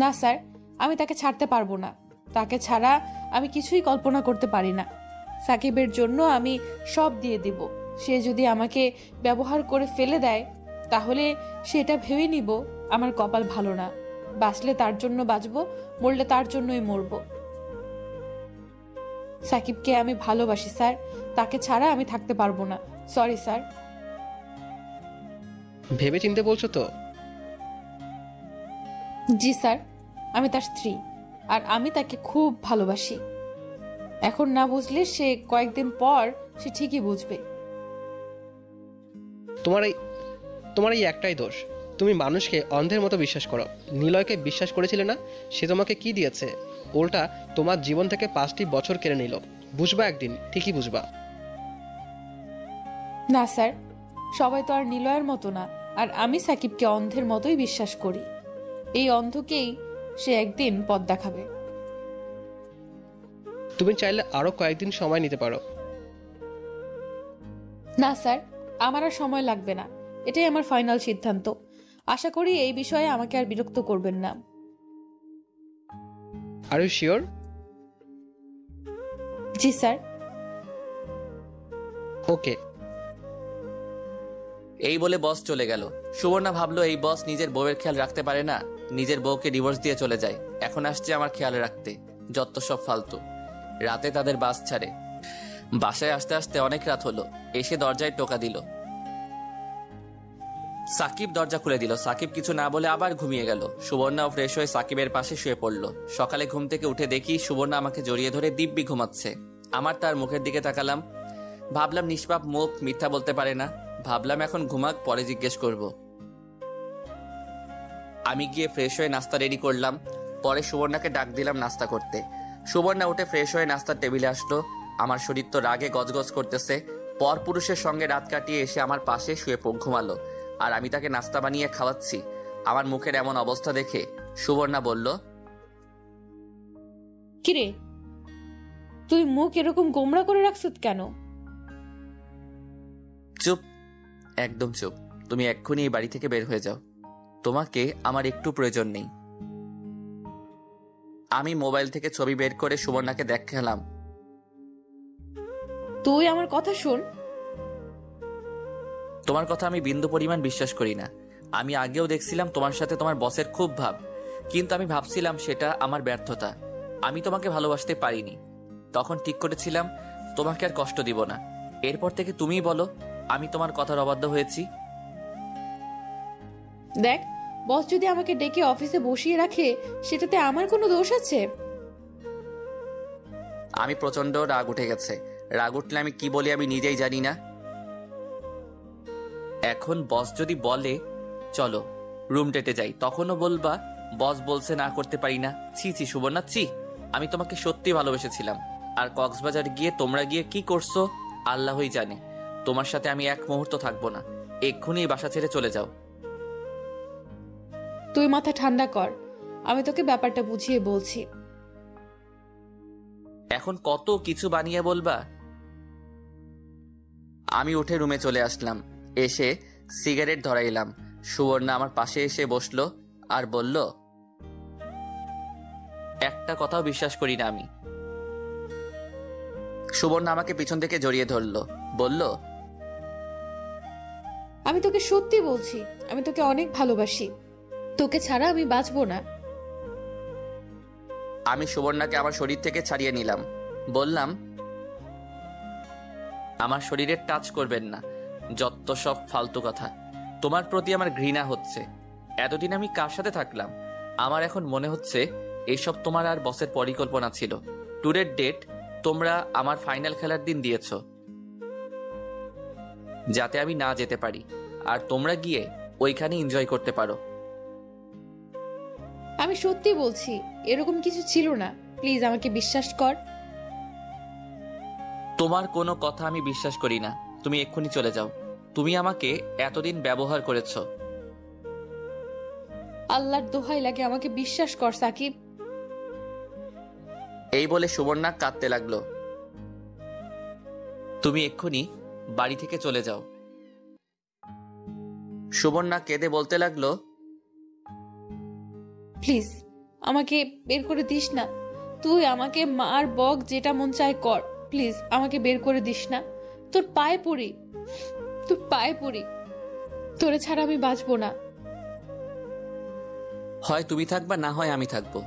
না স্যার, আমি তাকে ছাড়তে পারবো না। তাকে ছাড়া আমি কিছুই কল্পনা করতে পারি না। সাকিবের জন্য আমি সব দিয়ে দিব। সে যদি আমাকে ব্যবহার করে ফেলে দেয় তাহলে সেটা ভেবে নিব আমার কপাল ভালো না। বাঁচলে তার জন্য বাঁচবো, মরলে তার জন্যই মরবো। সাকিবকে আমি ভালোবাসি স্যার, তাকে ছাড়া আমি থাকতে পারবো না। Sorry sir. ভেবে চিন্তে বলছো তো? জি স্যার, আমি তার স্ত্রী আর আমি তাকে খুব ভালোবাসি। এখন না বুঝলে সে কয়েকদিন পর সে ঠিকই বুঝবে। তোমার তোমার এই একটাই দোষ, তুমি মানুষকে অন্ধের মতো বিশ্বাস করো। নিলয়কে বিশ্বাস করেছিলে না? সে তোমাকে কি দিয়েছে? উল্টা তোমার জীবন থেকে 5টি বছর কেড়ে নিল। বুঝবা একদিন, ঠিকই বুঝবা। না স্যার, সবাই তো আর নিলয়ের মতো না। আর আমি সাকিবকে অন্ধের মতোই বিশ্বাস করি। এই অন্ধকেই সে একদিন পথ দেখাবে। তুমি চাইলে আরো কয়েকদিন সময় নিতে পারো। না স্যার, আমার আর সময় লাগবে না। এটাই আমার ফাইনাল সিদ্ধান্ত। আশা করি এই বিষয়ে আমাকে আর বিরক্ত করবেন না। Are you sure? জি স্যার। ওকে। এই বলে বস চলে গেল। সুবর্ণা ভাবলো এই বস নিজের বউয়ের খেয়াল রাখতে পারে না, নিজের বউকে ডিভোর্স দিয়ে চলে যায়। এখন আসছে আমার খেয়াল রাখতে, যত সব ফালতু। রাতে তাদের বাস ছাড়ে। বাসায় আসতে আসতে অনেক রাত হলো। এসে দরজায় টোকা দিল। সাকিব দরজা খুলে দিল। সাকিব কিছু না বলে আবার ঘুমিয়ে গেল। সুবর্ণাও ফ্রেশ হয়ে সাকিবের পাশে শুয়ে পড়ল। সকালে ঘুম থেকে উঠে দেখি সুবর্ণা আমাকে জড়িয়ে ধরে দিব্যি ঘুমাচ্ছে। আমার তার মুখের দিকে তাকালাম। ভাবলাম নিষ্পাপ মুখ, মিথ্যা বলতে পারে না। ভাবলাম এখন ঘুমাক, পরে জিজ্ঞেস করব। আমি গিয়ে ফ্রেশ হয়ে নাস্তা রেডি করলাম। পরে সুবর্ণাকে ডাক দিলাম নাস্তা করতে। সুবর্ণা উঠে ফ্রেশ হয়ে নাস্তার টেবিলে আসলো। আমার শরীর তো রাগে গজগজ করতেছে। পরপুরুষের সঙ্গে রাত কাটিয়ে এসে আমার পাশে শুয়ে ঘুমালো, আর আমি তাকে নাস্তা বানিয়ে খাওয়াচ্ছি। আমার মুখের এমন অবস্থা দেখে সুবর্ণা বলল, কিরে, তুই মুখ এরকম গোমড়া করে রাখছিস কেন? চুপ, একদম চুপ। তুমি এক্ষুনি এই বাড়ি থেকে বের হয়ে যাও। তোমাকে আমার একটু প্রয়োজন নেই। আমি মোবাইল থেকে ছবি বের করে সুবর্ণাকে দেখালাম। তুই আমার কথা শোন। তোমার কথা আমি বিন্দু পরিমাণ বিশ্বাস করি না। আমি আগেও দেখছিলাম তোমার সাথে তোমার বসের খুব ভাব, কিন্তু আমি ভাবছিলাম সেটা আমার ব্যর্থতা। আমি তোমাকে ভালোবাসতে পারিনি। তখন ঠিক করেছিলাম তোমাকে আর কষ্ট দিব না। এরপর থেকে তুমিই বলো আমি তোমার কথার অবাধ্য হয়েছি। দেখ, বস যদি আমাকে ডেকে অফিসে বসিয়ে রাখে, সেটাতে আমার কোনো দোষ আছে? আমি প্রচন্ড রাগ উঠে গেছে। রাগ উঠলে আমি কি বলি আমি নিজেই জানি না। এখন বস যদি বলে চলো রুম ডেটে যাই, তখনও বলবা বস বলছে না করতে পারি না। ছি ছি সুবর্ণা, ছি। আমি তোমাকে সত্যি ভালোবেসেছিলাম। আর কক্সবাজার গিয়ে তোমরা গিয়ে কি করছো আল্লাহই জানে। তোমার সাথে আমি এক মুহূর্ত থাকবো না। এক্ষুনি এই বাসা ছেড়ে চলে যাও। তুই মাথা ঠান্ডা কর, আমি তোকে ব্যাপারটা বুঝিয়ে বলছি। এখন কত কিছু বানিয়ে বলবা। আমি উঠে রুমে চলে আসলাম। এসে সিগারেট ধরাইলাম। সুবর্ণা আমার পাশে এসে বসলো আর বলল, একটা কথাও বিশ্বাস করি না আমি। সুবর্ণা আমাকে পিছন থেকে জড়িয়ে ধরলো, বলল, আমি তোকে সত্যি বলছি, আমি তোকে অনেক ভালোবাসি। তোকে ছাড়া আমি বাঁচবো না। আমি সুবর্ণাকে আমার শরীর থেকে ছাড়িয়ে নিলাম। বললাম, আমার শরীরে টাচ করবেন না। যত সব ফালতু কথা। তোমার প্রতি আমার ঘৃণা হচ্ছে। এতদিন আমি কার সাথে থাকলাম? আমার এখন মনে হচ্ছে এইসব তোমার আর বসের পরিকল্পনা ছিল। ট্যুরের ডেট তোমরা আমার ফাইনাল খেলার দিন দিয়েছ, যাতে আমি না যেতে পারি আর তোমরা গিয়ে ওইখানে এনজয় করতে পারো। আমি সত্যি বলছি, এরকম কিছু ছিল না। প্লিজ আমাকে বিশ্বাস কর। তোমার কোনো কথা আমি বিশ্বাস করি না। তুমি এক্ষুনি চলে যাও। তুমি আমাকে এতদিন ব্যবহার করেছো। আল্লাহর দোহাই লাগে, আমাকে বিশ্বাস কর সাকিব। এই বলে সুবর্ণা কাঁদতে লাগলো। তুমি এক্ষুনি বাড়ি থেকে চলে যাও। সুবর্ণা কেঁদে বলতে লাগলো, প্লিজ আমাকে বের করে দিস না। তুই আমাকে মার বক, যেটা মন চায় কর। প্লিজ আমাকে বের করে দিস না। তোর পায়ে পড়ি, তোর পায়ে পড়ি। তোরে ছাড়া আমি বাঁচবো না। হয় তুমি থাকবা, না হয় আমি থাকবো।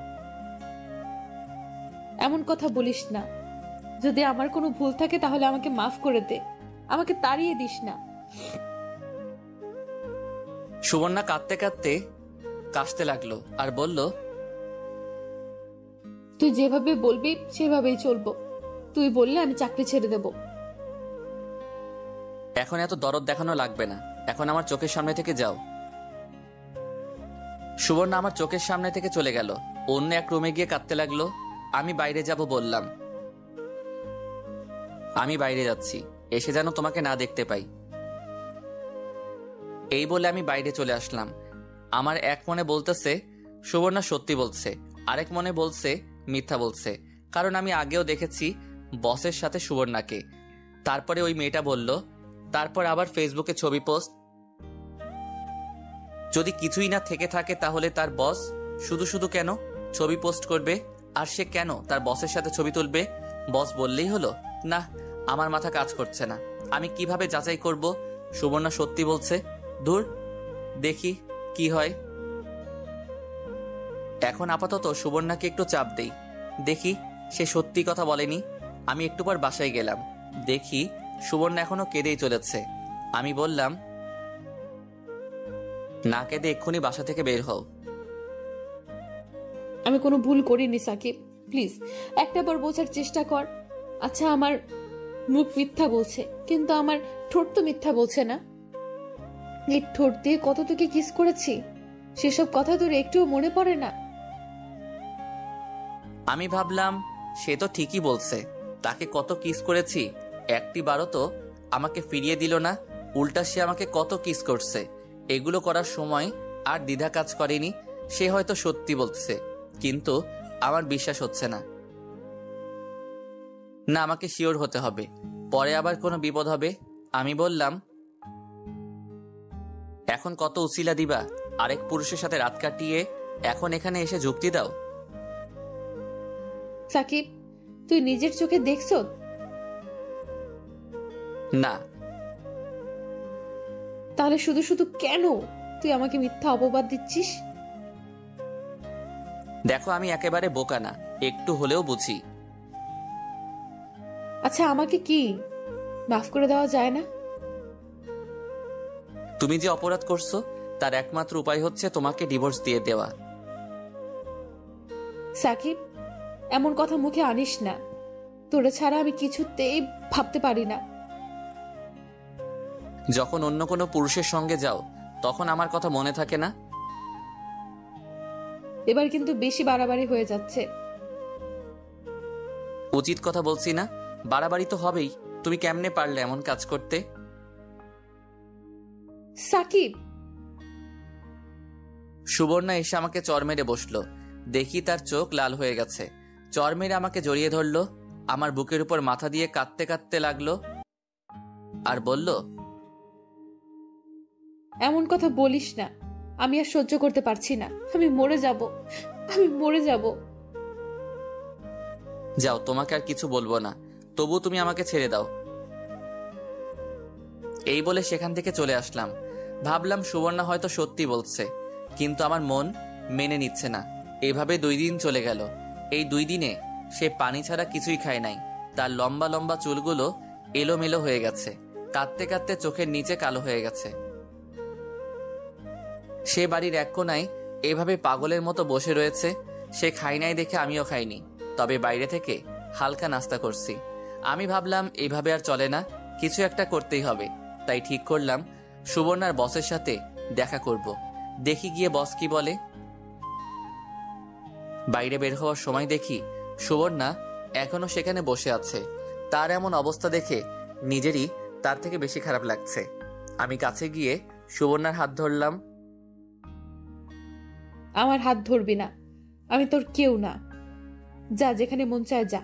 এমন কথা বলিস না। যদি আমার কোনো ভুল থাকে তাহলে আমাকে মাফ করে দে। আমাকে তাড়িয়ে দিস না। সুবর্ণা কাঁদতে কাঁদতে কাশতে লাগলো আর বলল, তুই যেভাবে বলবি সেভাবেই চলবো। তুই বললে আমি চাকরি ছেড়ে দেব। এখন এত দরদ দেখানো লাগবে না। এখন আমার চোখের সামনে থেকে যাও। সুবর্ণা আমার চোখের সামনে থেকে চলে গেল, অন্য এক রুমে গিয়ে কাঁদতে লাগলো। আমি বাইরে যাব বললাম, আমি বাইরে যাচ্ছি, এসে যেন তোমাকে না দেখতে পাই। এই বলে আমি বাইরে চলে আসলাম। আমার এক মনে বলতেছে সুবর্ণা সত্যি বলছে, আরেক মনে বলছে মিথ্যা বলছে, কারণ আমি আগেও দেখেছি বসের সাথে সুবর্ণাকে। তারপরে ওই মেয়েটা বলল, তারপর আবার ফেসবুকে ছবি পোস্ট। যদি কিছুই না থেকে থাকে তাহলে তার বস শুধু শুধু কেন ছবি পোস্ট করবে? আর সে কেন তার বসের সাথে ছবি তুলবে? বস বললেই হলো? না, আমার মাথা কাজ করছে না। আমি কিভাবে যাচাই করব সুবর্ণা সত্যি বলছে? দূর, দেখি কি হয়। এখন আপাতত সুবর্ণাকে একটু চাপ দেই, দেখি সে সত্যি কথা বলেনি। আমি একটু পর বাসায় গেলাম, দেখি সুবর্ণা এখনো কেঁদেই চলেছে। আমি বললাম, না কেঁদে এক্ষুনি বাসা থেকে বের হও। আমি কোনো ভুল করিনি সাকিব, প্লিজ একটা বার বোঝার চেষ্টা কর। আচ্ছা, আমার মুখ মিথ্যা বলছে, কিন্তু আমার ঠোঁট তো মিথ্যা বলছে না। এই ঠোঁট দিয়ে কত তোকে কিস করেছি, সেসব কথা তোর একটুও মনে পড়ে না? আমি ভাবলাম সে তো ঠিকই বলছে, তাকে কত কিস করেছি, একটি বারও তো আমাকে ফিরিয়ে দিল না, উল্টা সে আমাকে কত কিস করছে। এগুলো করার সময় আর দ্বিধা কাজ করেনি। সে হয়তো সত্যি বলছে, কিন্তু আমার বিশ্বাস হচ্ছে না। না, আমাকে শিওর হতে হবে, পরে আবার কোনো বিপদ হবে। আমি বললাম, এখন কত উসিলা দিবা? আরেক পুরুষের সাথে রাত কাটিয়ে এখন এখানে এসে যুক্তি দাও? সাকিব, তুই নিজের চোখে দেখছো? না। তাহলে শুধু শুধু কেন তুই আমাকে মিথ্যা অপবাদ দিচ্ছিস? দেখো, আমি একেবারে বোকা না, একটু হলেও বুঝি। আচ্ছা, আমাকে কি মাফ করে দেওয়া যায় না? তুমি যে অপরাধ করছো তার একমাত্র উপায় হচ্ছে তোমাকে ডিভোর্স দিয়ে দেওয়া। সাকিব, এমন কথা মুখে আনিস না। তোরে ছাড়া আমি কিছুতেই ভাবতে পারি না। যখন অন্য কোনো পুরুষের সঙ্গে যাও তখন আমার কথা মনে থাকে না? এবার কিন্তু বেশি বাড়াবাড়ি হয়ে যাচ্ছে। উচিত কথা বলছি না? বাড়াবাড়ি তো হবেই। তুমি কেমনে পারলে এমন কাজ করতে? সাকিব! সুবর্ণা এসে আমাকে চর মেরে বসলো। দেখি তার চোখ লাল হয়ে গেছে। চর মেরে আমাকে জড়িয়ে ধরলো, আমার বুকের উপর মাথা দিয়ে কাঁদতে কাঁদতে লাগলো আর বলল, এমন কথা বলিস না, আমি আর সহ্য করতে পারছি না। আমি মরে যাব, আমি মরে যাব। যাও, তোমাকে আর কিছু বলবো না, তবু তুমি আমাকে ছেড়ে দাও। এই বলে সেখান থেকে চলে আসলাম। ভাবলাম সুবর্ণা হয়তো সত্যি বলছে, কিন্তু আমার মন মেনে নিচ্ছে না। এভাবে 2 দিন চলে গেল। এই 2 দিনে সে পানি ছাড়া কিছুই খায় নাই। তার লম্বা লম্বা চুলগুলো এলোমেলো হয়ে গেছে, কাঁদতে কাঁদতে চোখের নিচে কালো হয়ে গেছে। সে বাড়ির এক কোনায় এভাবে পাগলের মতো বসে রয়েছে। সে খাই নাই দেখে আমিও খাইনি, তবে বাইরে থেকে হালকা নাস্তা করছি। আমি ভাবলাম এইভাবে আর চলে না, কিছু একটা করতেই হবে। তাই ঠিক করলাম সুবর্ণার বসের সাথে দেখা করব, দেখি গিয়ে বস কি বলে। বাইরে বের হওয়ার সময় দেখি সুবর্ণা এখনো সেখানে বসে আছে। তার এমন অবস্থা দেখে নিজেরই তার থেকে বেশি খারাপ লাগছে। আমি কাছে গিয়ে সুবর্ণার হাত ধরলাম। আমার হাত ধরবি না, আমি তোর কেউ না। যা, যেখানে মন চায় যা।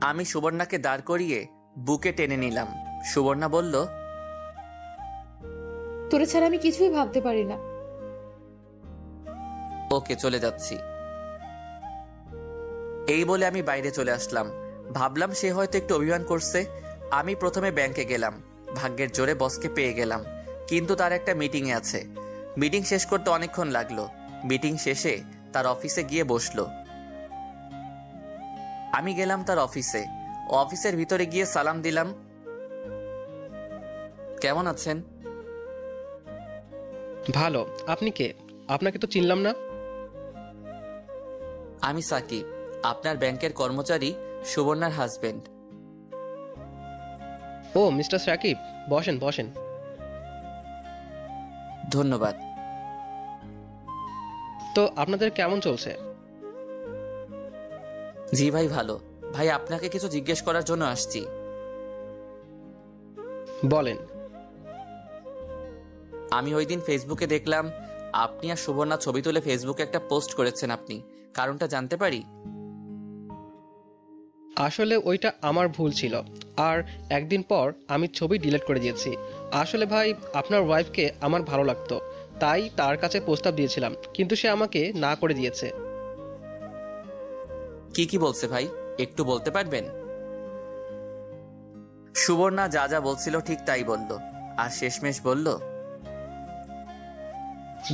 আমি সুবর্ণাকে দাঁড় করিয়ে বুকে টেনে নিলাম। সুবর্ণা বলল, তোরে ছাড়া আমি কিছুই ভাবতে পারি না। ওকে, চলে যাচ্ছি। এই বলে আমি বাইরে চলে আসলাম। ভাবলাম সে হয়তো একটু অভিমান করছে। আমি প্রথমে ব্যাংকে গেলাম, ভাগ্যের জোরে বসকে পেয়ে গেলাম, কিন্তু তার একটা মিটিংয়ে আছে। মিটিং শেষ করতে অনেকক্ষণ লাগলো। মিটিং শেষে তার অফিসে গিয়ে বসলো। আমি গেলাম তার অফিসে। অফিসের ভিতরে গিয়ে সালাম দিলাম। কেমন আছেন? ভালো। আপনি কে? আপনাকে তো চিনলাম না। আমি সাকিব, আপনার ব্যাংকের কর্মচারী, সুবর্ণার হাজবেন্ড। ও ও মিস্টার সাকিব, বসেন বসেন। ধন্যবাদ। তো আপনাদের কেমন চলছে? জি ভাই, ভালো। ভাই, আপনাকে কিছু জিজ্ঞেস করার জন্য আসছি। বলেন। আমি ওই দিন ফেসবুকে দেখলাম আপনি আর সুবর্ণা ছবি তুলে ফেসবুকে একটা পোস্ট করেছেন, আপনি কারণটা জানতে পারি? আসলে ওইটা আমার ভুল ছিল, আর একদিন পর আমি ছবি ডিলিট করে দিয়েছি। আসলে ভাই, আপনার ওয়াইফকে আমার ভালো লাগতো, তাই তার কাছে প্রস্তাব দিয়েছিলাম, কিন্তু সে আমাকে না করে দিয়েছে। কি কি বলছে ভাই, একটু বলতে পারবেন? সুবর্ণা যা যা বলছিল ঠিক তাই বলল, আর শেষমেশ বলল,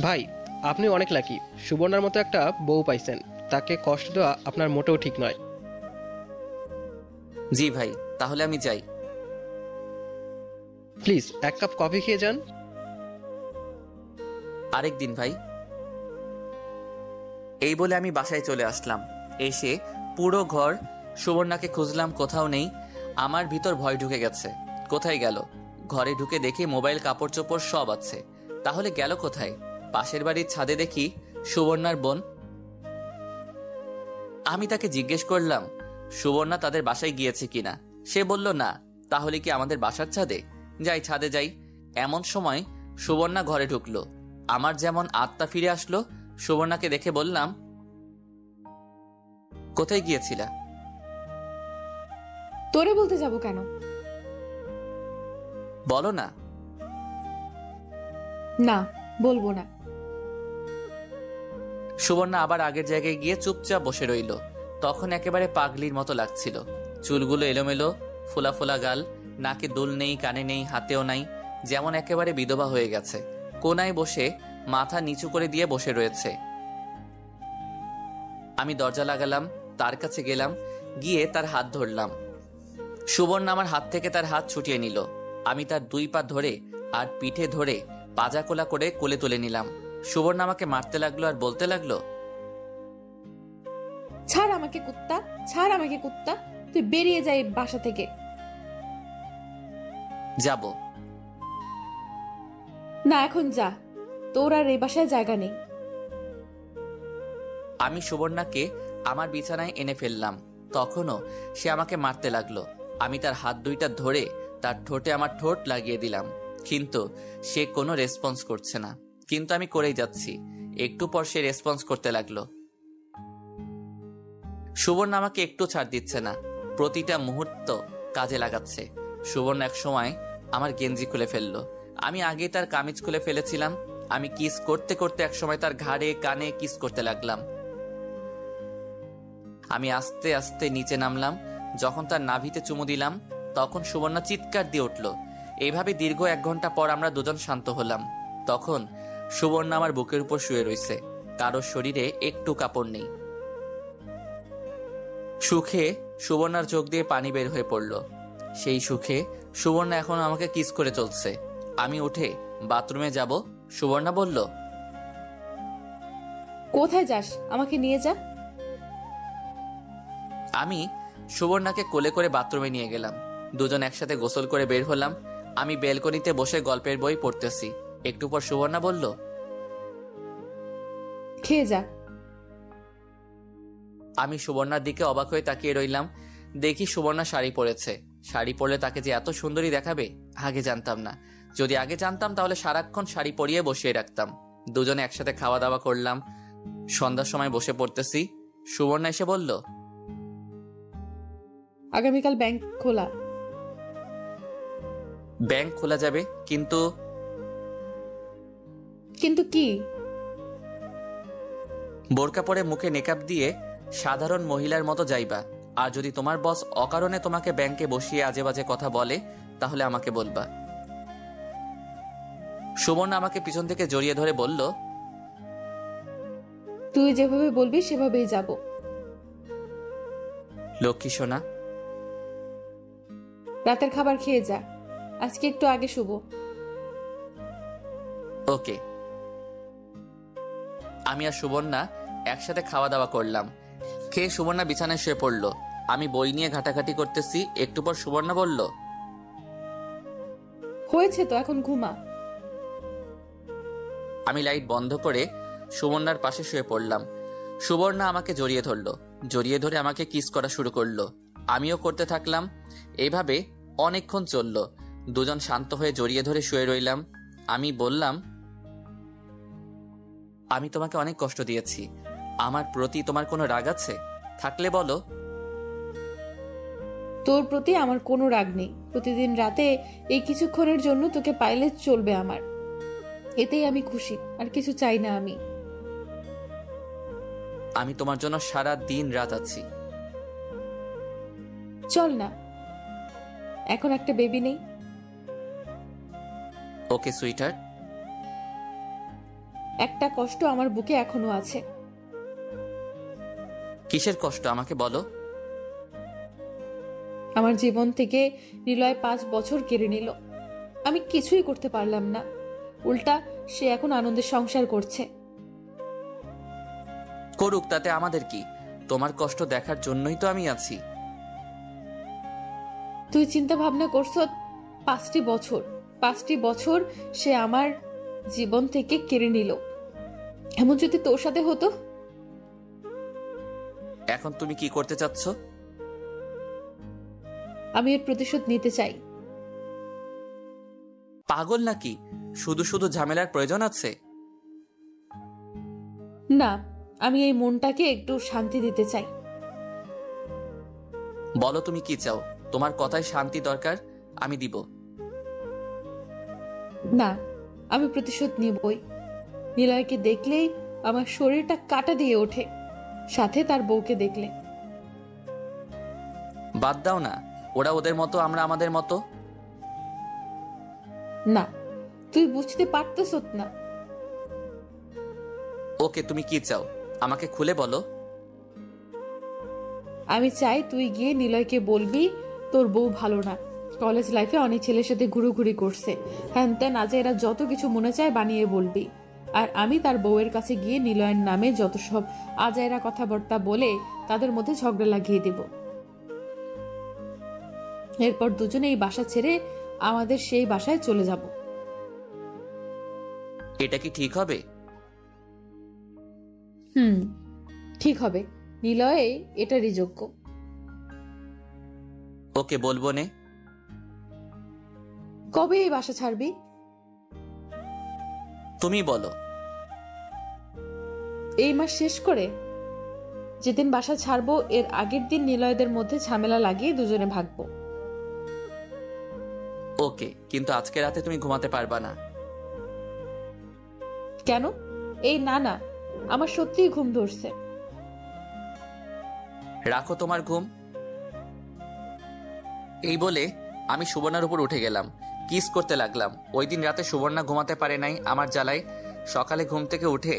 ভাই, আপনি অনেক লাকি, সুবর্ণার মতো একটা বউ পাইছেন। তাকে কষ্ট দেওয়া আপনার মোটেও ঠিক নয়। জি ভাই, তাহলে আমি যাই। প্লিজ এক কাপ কফি খেয়ে যান। আরেক দিন ভাই। এই বলে আমি বাসায় চলে আসলাম। এসে পুরো ঘর সুবর্ণাকে খুঁজলাম, কোথাও নেই। আমার ভিতর ভয় ঢুকে গেছে। কোথায় গেল? ঘরে ঢুকে দেখি মোবাইল, কাপড় চোপড় সব আছে। তাহলে গেল কোথায়? পাশের বাড়ির ছাদে দেখি সুবর্ণার বোন। আমি তাকে জিজ্ঞেস করলাম সুবর্ণা তাদের বাসায় গিয়েছে কিনা। সে বলল না। তাহলে কি আমাদের বাসার ছাদে? যাই, ছাদে যাই। এমন সময় সুবর্ণা ঘরে ঢুকলো। আমার যেমন আত্মা ফিরে আসলো। সুবর্ণাকে দেখে বললাম, কোথায় গিয়েছিলা? তোরে বলতে যাব কেন? বলো না। না, বলবো না। সুবর্ণা আবার আগের জায়গায় গিয়ে চুপচাপ বসে রইল। তখন একেবারে পাগলির মতো লাগছিল। চুলগুলো এলোমেলো, ফোলা ফোলা গাল, নাকে দুল নেই, কানে নেই, হাতেও নাই, যেমন একেবারে বিধবা হয়ে গেছে। কোনায় বসে মাথা নিচু করে দিয়ে বসে রয়েছে। আমি দরজা লাগালাম, তার কাছে গেলাম, গিয়ে তার হাত ধরলাম। সুবর্ণা আমার হাত থেকে তার হাত ছুটিয়ে নিল। আমি তার দুই পা ধরে আর পিঠে ধরে পাজা কোলা করে কোলে তুলে নিলাম। সুবর্ণা আমাকে মারতে লাগলো আর বলতে লাগলো, ছাড় আমাকে কুত্তা, ছাড় আমাকে কুত্তা, তুই বেরিয়ে যাই বাসা থেকে। যাব না, এখন যা, তোর আর এই বাসায় জায়গা নেই। আমি সুবর্ণাকে আমার বিছানায় এনে ফেললাম। তখনও সে আমাকে মারতে লাগলো। আমি তার হাত দুইটা ধরে তার ঠোঁটে আমার ঠোঁট লাগিয়ে দিলাম, কিন্তু সে কোনো রেসপন্স করছে না। কিন্তু আমি করেই যাচ্ছি। একটু পর সে রেসপন্স করতে লাগলো। সুবর্ণা আমাকে একটু ছাড় দিচ্ছে না, প্রতিটা মুহূর্ত কাজে লাগাচ্ছে। সুবর্ণা এক সময় আমার গেঞ্জি খুলে ফেললো। আমি আগে তার কামিজ খুলে ফেলেছিলাম। আমি কিস করতে করতে এক সময় তার ঘাড়ে, কানে কিস করতে লাগলাম। আমি আস্তে আস্তে নিচে নামলাম। যখন তার নাভিতে চুমু দিলাম, তখন সুবর্ণা চিৎকার দিয়ে উঠল। এইভাবে দীর্ঘ 1 ঘন্টা পর আমরা দুজন শান্ত হলাম। তখন সুবর্ণা আমার বুকের উপর শুয়ে রয়েছে, কারোর শরীরে একটু কাপড় নেই। সুখে সুবর্ণার চোখ দিয়ে পানি বের হয়ে পড়ল। সেই সুখে সুবর্ণা এখন আমাকে কিস করে চলছে। আমি উঠে বাথরুমে যাব। সুবর্ণা বলল, কোথায় যাস? আমাকে নিয়ে যা। আমি সুবর্ণাকে কোলে করে বাথরুমে নিয়ে গেলাম। দুজন একসাথে গোসল করে বের হলাম। আমি বেলকনিতে বসে গল্পের বই পড়তেছি। একটু পর সুবর্ণা বলল, খেয়ে যা। আমি সুবর্ণার দিকে অবাক হয়ে তাকিয়ে রইলাম। দেখি সুবর্ণা শাড়ি পরেছে। শাড়ি পরলে তাকে যে এত সুন্দরী দেখাবে আগে জানতাম না। যদি আগে জানতাম তাহলে সারাক্ষণ শাড়ি পরিয়ে বসিয়ে রাখতাম। দুজনে একসাথে খাওয়া দাওয়া করলাম। সন্ধ্যার সময় বসে পড়তেছি। সুবর্ণা এসে বলল, আগামীকাল ব্যাংক খোলা। ব্যাংক খোলা যাবে, কিন্তু কিন্তু কি? বোরকা পরে মুখে মেকআপ দিয়ে সাধারণ মহিলার মতো যাইবা। আর যদি তোমার বস অকারণে তোমাকে ব্যাংকে বসিয়ে আজে বাজে কথা বলে, তাহলে আমাকে বলবা। সুবর্ণা আমাকে পিছন থেকে জড়িয়ে ধরে বলল, তুই যেভাবে বলবি সেভাবেই যাব। লক্ষ্মী সোনা। রাতের খাবার খেয়ে যা, আজকে একটু আগে শুভ। ওকে। আমি আর সুবর্ণা একসাথে খাওয়া দাওয়া করলাম। খেয়ে সুবর্ণা বিছানায় শুয়ে পড়লো। আমি বই নিয়ে ঘাটাঘাটি করতেছি। একটু পর সুবর্ণা বলল, হয়েছে তো, এখন ঘুমা। আমি লাইট বন্ধ করে সুবর্ণার পাশে শুয়ে পড়লাম। সুবর্ণা আমাকে জড়িয়ে ধরলো, জড়িয়ে ধরে আমাকে কিস করা শুরু করলো। আমিও করতে থাকলাম। এইভাবে অনেকক্ষণ চলল। দুজন শান্ত হয়ে জড়িয়ে ধরে শুয়ে রইলাম। আমি বললাম, আমি তোমাকে অনেক কষ্ট দিয়েছি, আমার প্রতি তোমার কোনো রাগ আছে? থাকলে বলো। তোর প্রতি আমার কোনো রাগ নেই। প্রতিদিন রাতে এই কিছুক্ষণের জন্য তোকে পাইলে চলবে আমার, এতেই আমি খুশি, আর কিছু চাই না আমি। আমি তোমার জন্য সারা দিন রাত আছি। চল না, এখন একটা বেবি নেই? ওকে সুইটার। একটা কষ্ট আমার বুকে এখনো আছে। কিসের কষ্ট আমাকে বলো। আমার জীবন থেকে নিলয় 5 বছর কেড়ে নিল। আমি কিছুই করতে পারলাম না, উল্টা সে এখন আনন্দের সংসার করছে। করুক, তাতে আমাদের কি? তোমার কষ্ট দেখার জন্যই তো আমি আছি। তুই চিন্তা ভাবনা করছ 5টি বছর সে আমার জীবন থেকে কেড়ে নিল। এমন যদি তোর সাথে হতো? এখন তুমি কি করতে চাচ্ছ? আমি এর প্রতিশোধ নিতে চাই। পাগল নাকি? শুধু শুধু ঝামেলার প্রয়োজন আছে? না, আমি এই মনটাকে একটু শান্তি দিতে চাই। বলো তুমি কি চাও? তোমার কথায় শান্তি দরকার, আমি দিব। না, আমি প্রতিশোধ নিবই। নিলয়কে দেখলেই আমার শরীরটা কাটা দিয়ে ওঠে, সাথে তার বউকে দেখলে। বাদ দাও না, ওরা ওদের মতো, আমরা আমাদের মতো। না, তুই বুঝতে পারতেছ না। ওকে, তুমি কি চাও আমাকে খুলে বলো। আমি চাই তুই গিয়ে নিলয়কে বলবি তোর বউ ভালো না, কলেজ লাইফে অনেক ছেলের সাথে ঘুরোঘুরি করছে, হ্যান ত্যান আজ এরা যত কিছু মনে চায় বানিয়ে বলবি। আর আমি তার বউয়ের কাছে গিয়ে নিলয়ের নামে যত সব আজাইরা কথাবার্তা বলে তাদের মধ্যে ঝগড়া লাগিয়ে দেব। এরপর দুজনে এই বাসা ছেড়ে আমাদের সেই বাসায় চলে যাব। এটা কি ঠিক হবে? ঠিক হবে। নিলয়ে এটারই যোগ্য। ওকে, বলবো নে। কবে এই বাসা ছাড়বি? তুমি বলো। এই মাস শেষ করে। যেদিন বাসা ছাড়বো এর আগের দিন নিলয়দের মধ্যে ঝামেলা লাগিয়ে দুজনে ভাগবো। ওকে, কিন্তু আজকে রাতে তুমি ঘুমাতে পারবা না। কেন? এই না না, আমার সত্যিই ঘুম ধরছে। রাখো তোমার ঘুম। এই বলে আমি সুবর্ণার উপর উঠে গেলাম, কিস করতে লাগলাম। ওই দিন রাতে সুবর্ণা ঘুমাতে পারে নাই আমার জ্বালায়। সকালে ঘুম থেকে উঠে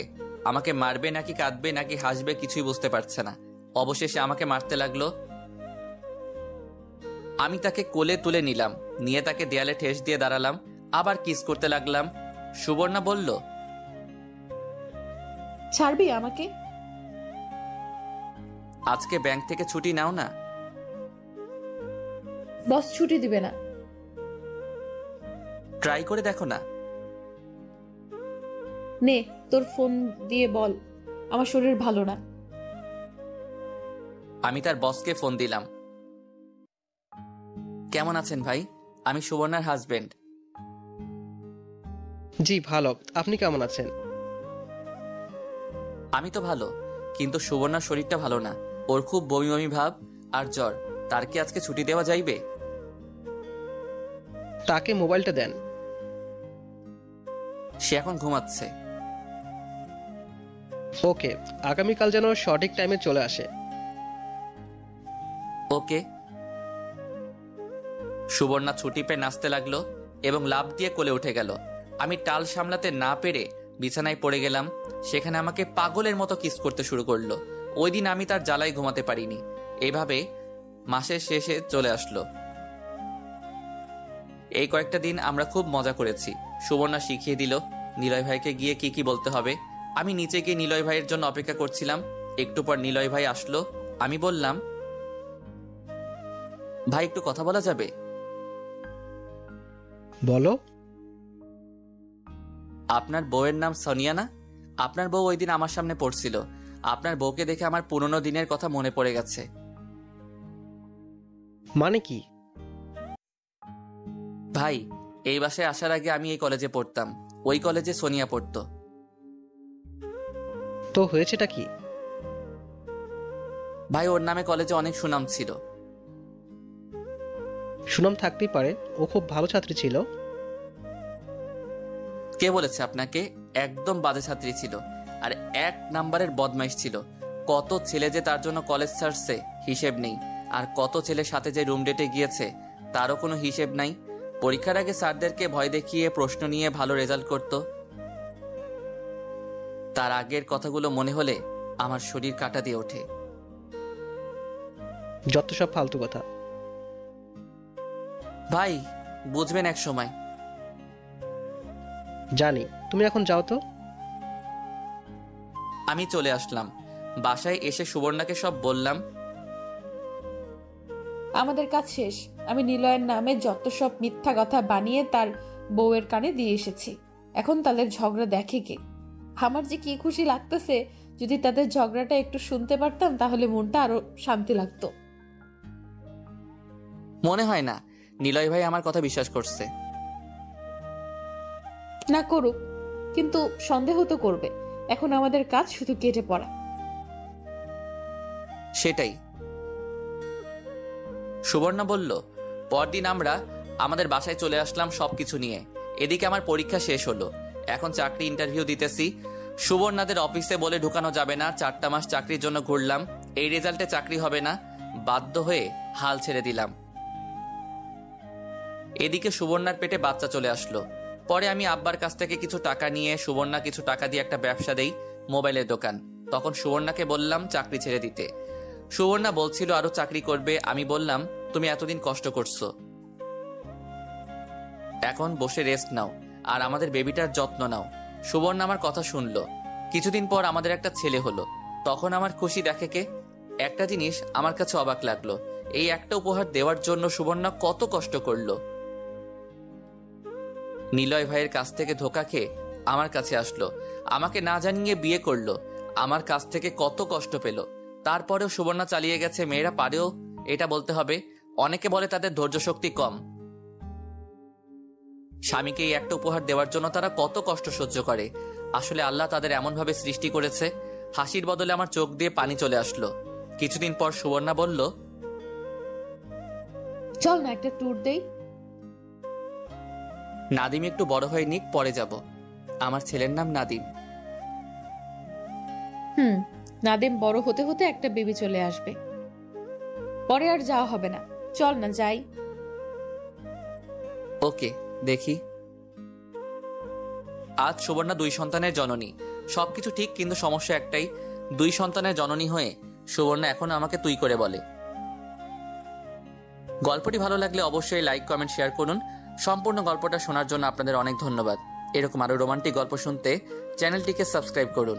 আমাকে মারবে নাকি কাঁদবে নাকি হাসবে কিছুই বুঝতে পারছে না। অবশেষে আমাকে মারতে লাগলো। আমি তাকে কোলে তুলে নিলাম, নিয়ে তাকে দেয়ালে ঠেস দিয়ে দাঁড়ালাম, আবার কিস করতে লাগলাম। সুবর্ণা বলল, ছাড়বি আমাকে? আজকে ব্যাংক থেকে ছুটি নাও না। বস ছুটি দিবে না। ট্রাই করে দেখো না। নে, তোর ফোন দিয়ে বল আমার শরীর ভালো না। আমি তার বসকে ফোন দিলাম। কেমন আছেন ভাই? আমি সুবর্ণার হাজবেন্ড। জি ভালো, আপনি কেমন আছেন? আমি তো ভালো, কিন্তু সুবর্ণার শরীরটা ভালো না। ওর খুব বমি বমি ভাব আর জ্বর। তার কি আজকে ছুটি দেওয়া যাইবে? তাকে মোবাইলটা দেন। সে এখন ঘুমাচ্ছে। ওকে, আগামীকাল যেন সঠিক টাইমে চলে আসে। ওকে। সুবর্ণা ছুটি পেয়ে নাচতে লাগলো এবং লাফ দিয়ে কোলে উঠে গেল। আমি টাল সামলাতে না পেরে বিছানায় পড়ে গেলাম। সেখানে আমাকে পাগলের মতো কিস করতে শুরু করলো। ওই দিন আমি তার জ্বালায় ঘুমাতে পারিনি। এইভাবে মাসের শেষে চলে আসলো। এই কয়েকটা দিন আমরা খুব মজা করেছি। সুবর্ণা শিখিয়ে দিল নিলয় ভাইকে গিয়ে কি কি বলতে হবে। আমি নিচে গিয়ে নিলয় ভাইয়ের জন্য অপেক্ষা করছিলাম। একটু পর নিলয় ভাই আসলো। আমি বললাম, ভাই একটু কথা বলা যাবে? বলো। আপনার বউয়ের নাম সোনিয়া না? আপনার বউ ওই দিন আমার সামনে পড়ছিল। আপনার বউকে দেখে আমার পুরনো দিনের কথা মনে পড়ে গেছে। মানে কি? ভাই, এই বাসায় আসার আগে আমি এই কলেজে পড়তাম। ওই কলেজে সোনিয়া পড়তো। তো হয়েছেটা কি? ভাই, ওর নামে কলেজে অনেক সুনাম ছিল। সুনাম থাকতেই পারে, ও খুব ভালো ছাত্রী ছিল। কে বলেছে আপনাকে? একদম বাজে ছাত্রী ছিল, আর 1 নাম্বারের বদমাইশ ছিল। কত ছেলে যে তার জন্য কলেজ ছাড়ছে হিসেব নেই, আর কত ছেলের সাথে যে রুম ডেটে গিয়েছে তারও কোনো হিসেব নাই। পরীক্ষার আগে স্যারদেরকে ভয় দেখিয়ে প্রশ্ন নিয়ে ভালো রেজাল্ট করত। তার আগের কথাগুলো মনে হলে আমার শরীর কাঁটা দিয়ে ওঠে। যত সব ফালতু কথা। ভাই, বুঝবেন এক সময়। জানি, তুমি এখন যাও তো। আমি চলে আসলাম। বাসায় এসে সুবর্ণাকে সব বললাম। আমাদের কাজ শেষ। আমি নিলয়ের নামে যত সব মিথ্যা কথা বানিয়ে তার বউয়ের কানে দিয়ে এসেছি। এখন তাদের ঝগড়া দেখে কে? আমার যে কি খুশি লাগতেছে। যদি তাদের ঝগড়াটা একটু শুনতে পারতাম তাহলে মনটা আরো শান্তি লাগতো। মনে হয় না নিলয় ভাই আমার কথা বিশ্বাস করছে। না করুক, কিন্তু সন্দেহ তো করবে। এখন আমাদের কাজ শুধু কেটে পড়া। সেটাই। সুবর্ণা বলল, পরদিন আমরা আমাদের বাসায় চলে আসলাম সবকিছু নিয়ে। এদিকে আমার পরীক্ষা শেষ হলো, এখন চাকরি ইন্টারভিউ দিতেছি। সুবর্ণাদের অফিসে বলে ঢুকানো যাবে না। 4টা মাস চাকরির জন্য ঘুরলাম, এই রেজাল্টে চাকরি হবে না। বাধ্য হয়ে হাল ছেড়ে দিলাম। এদিকে সুবর্ণার পেটে বাচ্চা চলে আসলো। পরে আমি আব্বার কাছ থেকে কিছু টাকা নিয়ে সুবর্ণা কিছু টাকা দিয়ে একটা ব্যবসা দেই, মোবাইলের দোকান। তখন সুবর্ণাকে বললাম চাকরি ছেড়ে দিতে। সুবর্ণা বলছিল আরো চাকরি করবে। আমি বললাম, তুমি এতদিন কষ্ট করছো, এখন বসে রেস্ট নাও আর আমাদের বেবিটার যত্ন নাও। সুবর্ণা আমার কথা শুনলো। কিছুদিন পর আমাদের একটা ছেলে হলো। তখন আমার খুশি দেখে কে? একটা জিনিস আমার কাছে অবাক লাগলো, এই একটা উপহার দেওয়ার জন্য সুবর্ণা কত কষ্ট করলো। নিলয় ভাইয়ের কাছ থেকে ধোকা খেয়ে আমার কাছে আসলো, আমাকে না জানিয়ে বিয়ে করলো, আমার কাছ থেকে কত কষ্ট পেল। তারপরেও সুবর্ণা চালিয়ে গেছে। মেয়েরা পারেও, এটা বলতে হবে। অনেকে বলে তাদের ধৈর্য শক্তি কম। স্বামীকে এই একটা উপহার দেওয়ার জন্য তারা কত কষ্ট সহ্য করে। আসলে আল্লাহ তাদের এমনভাবে সৃষ্টি করেছে। হাসির বদলে আমার চোখ দিয়ে পানি চলে আসলো। কিছুদিন পর সুবর্ণা বলল, চল না একটা ট্যুর দেই। নাদিম একটু বড় হয়ে নিক, পরে যাব। আমার ছেলের নাম নাদিম। নাদিম বড় হতে হতে একটা বেবি চলে আসবে, পরে আর যাওয়া হবে না। চল না যাই। ওকে, দেখি। আজ সুবর্ণা 2 সন্তানের জননী। সবকিছু ঠিক, কিন্তু সমস্যা একটাই, 2 সন্তানের জননী হয়ে সুবর্ণা এখন আমাকে তুই করে বলে। গল্পটি ভালো লাগলে অবশ্যই লাইক, কমেন্ট, শেয়ার করুন। সম্পূর্ণ গল্পটা শোনার জন্য আপনাদের অনেক ধন্যবাদ। এরকম আরো রোমান্টিক গল্প শুনতে চ্যানেলটিকে সাবস্ক্রাইব করুন।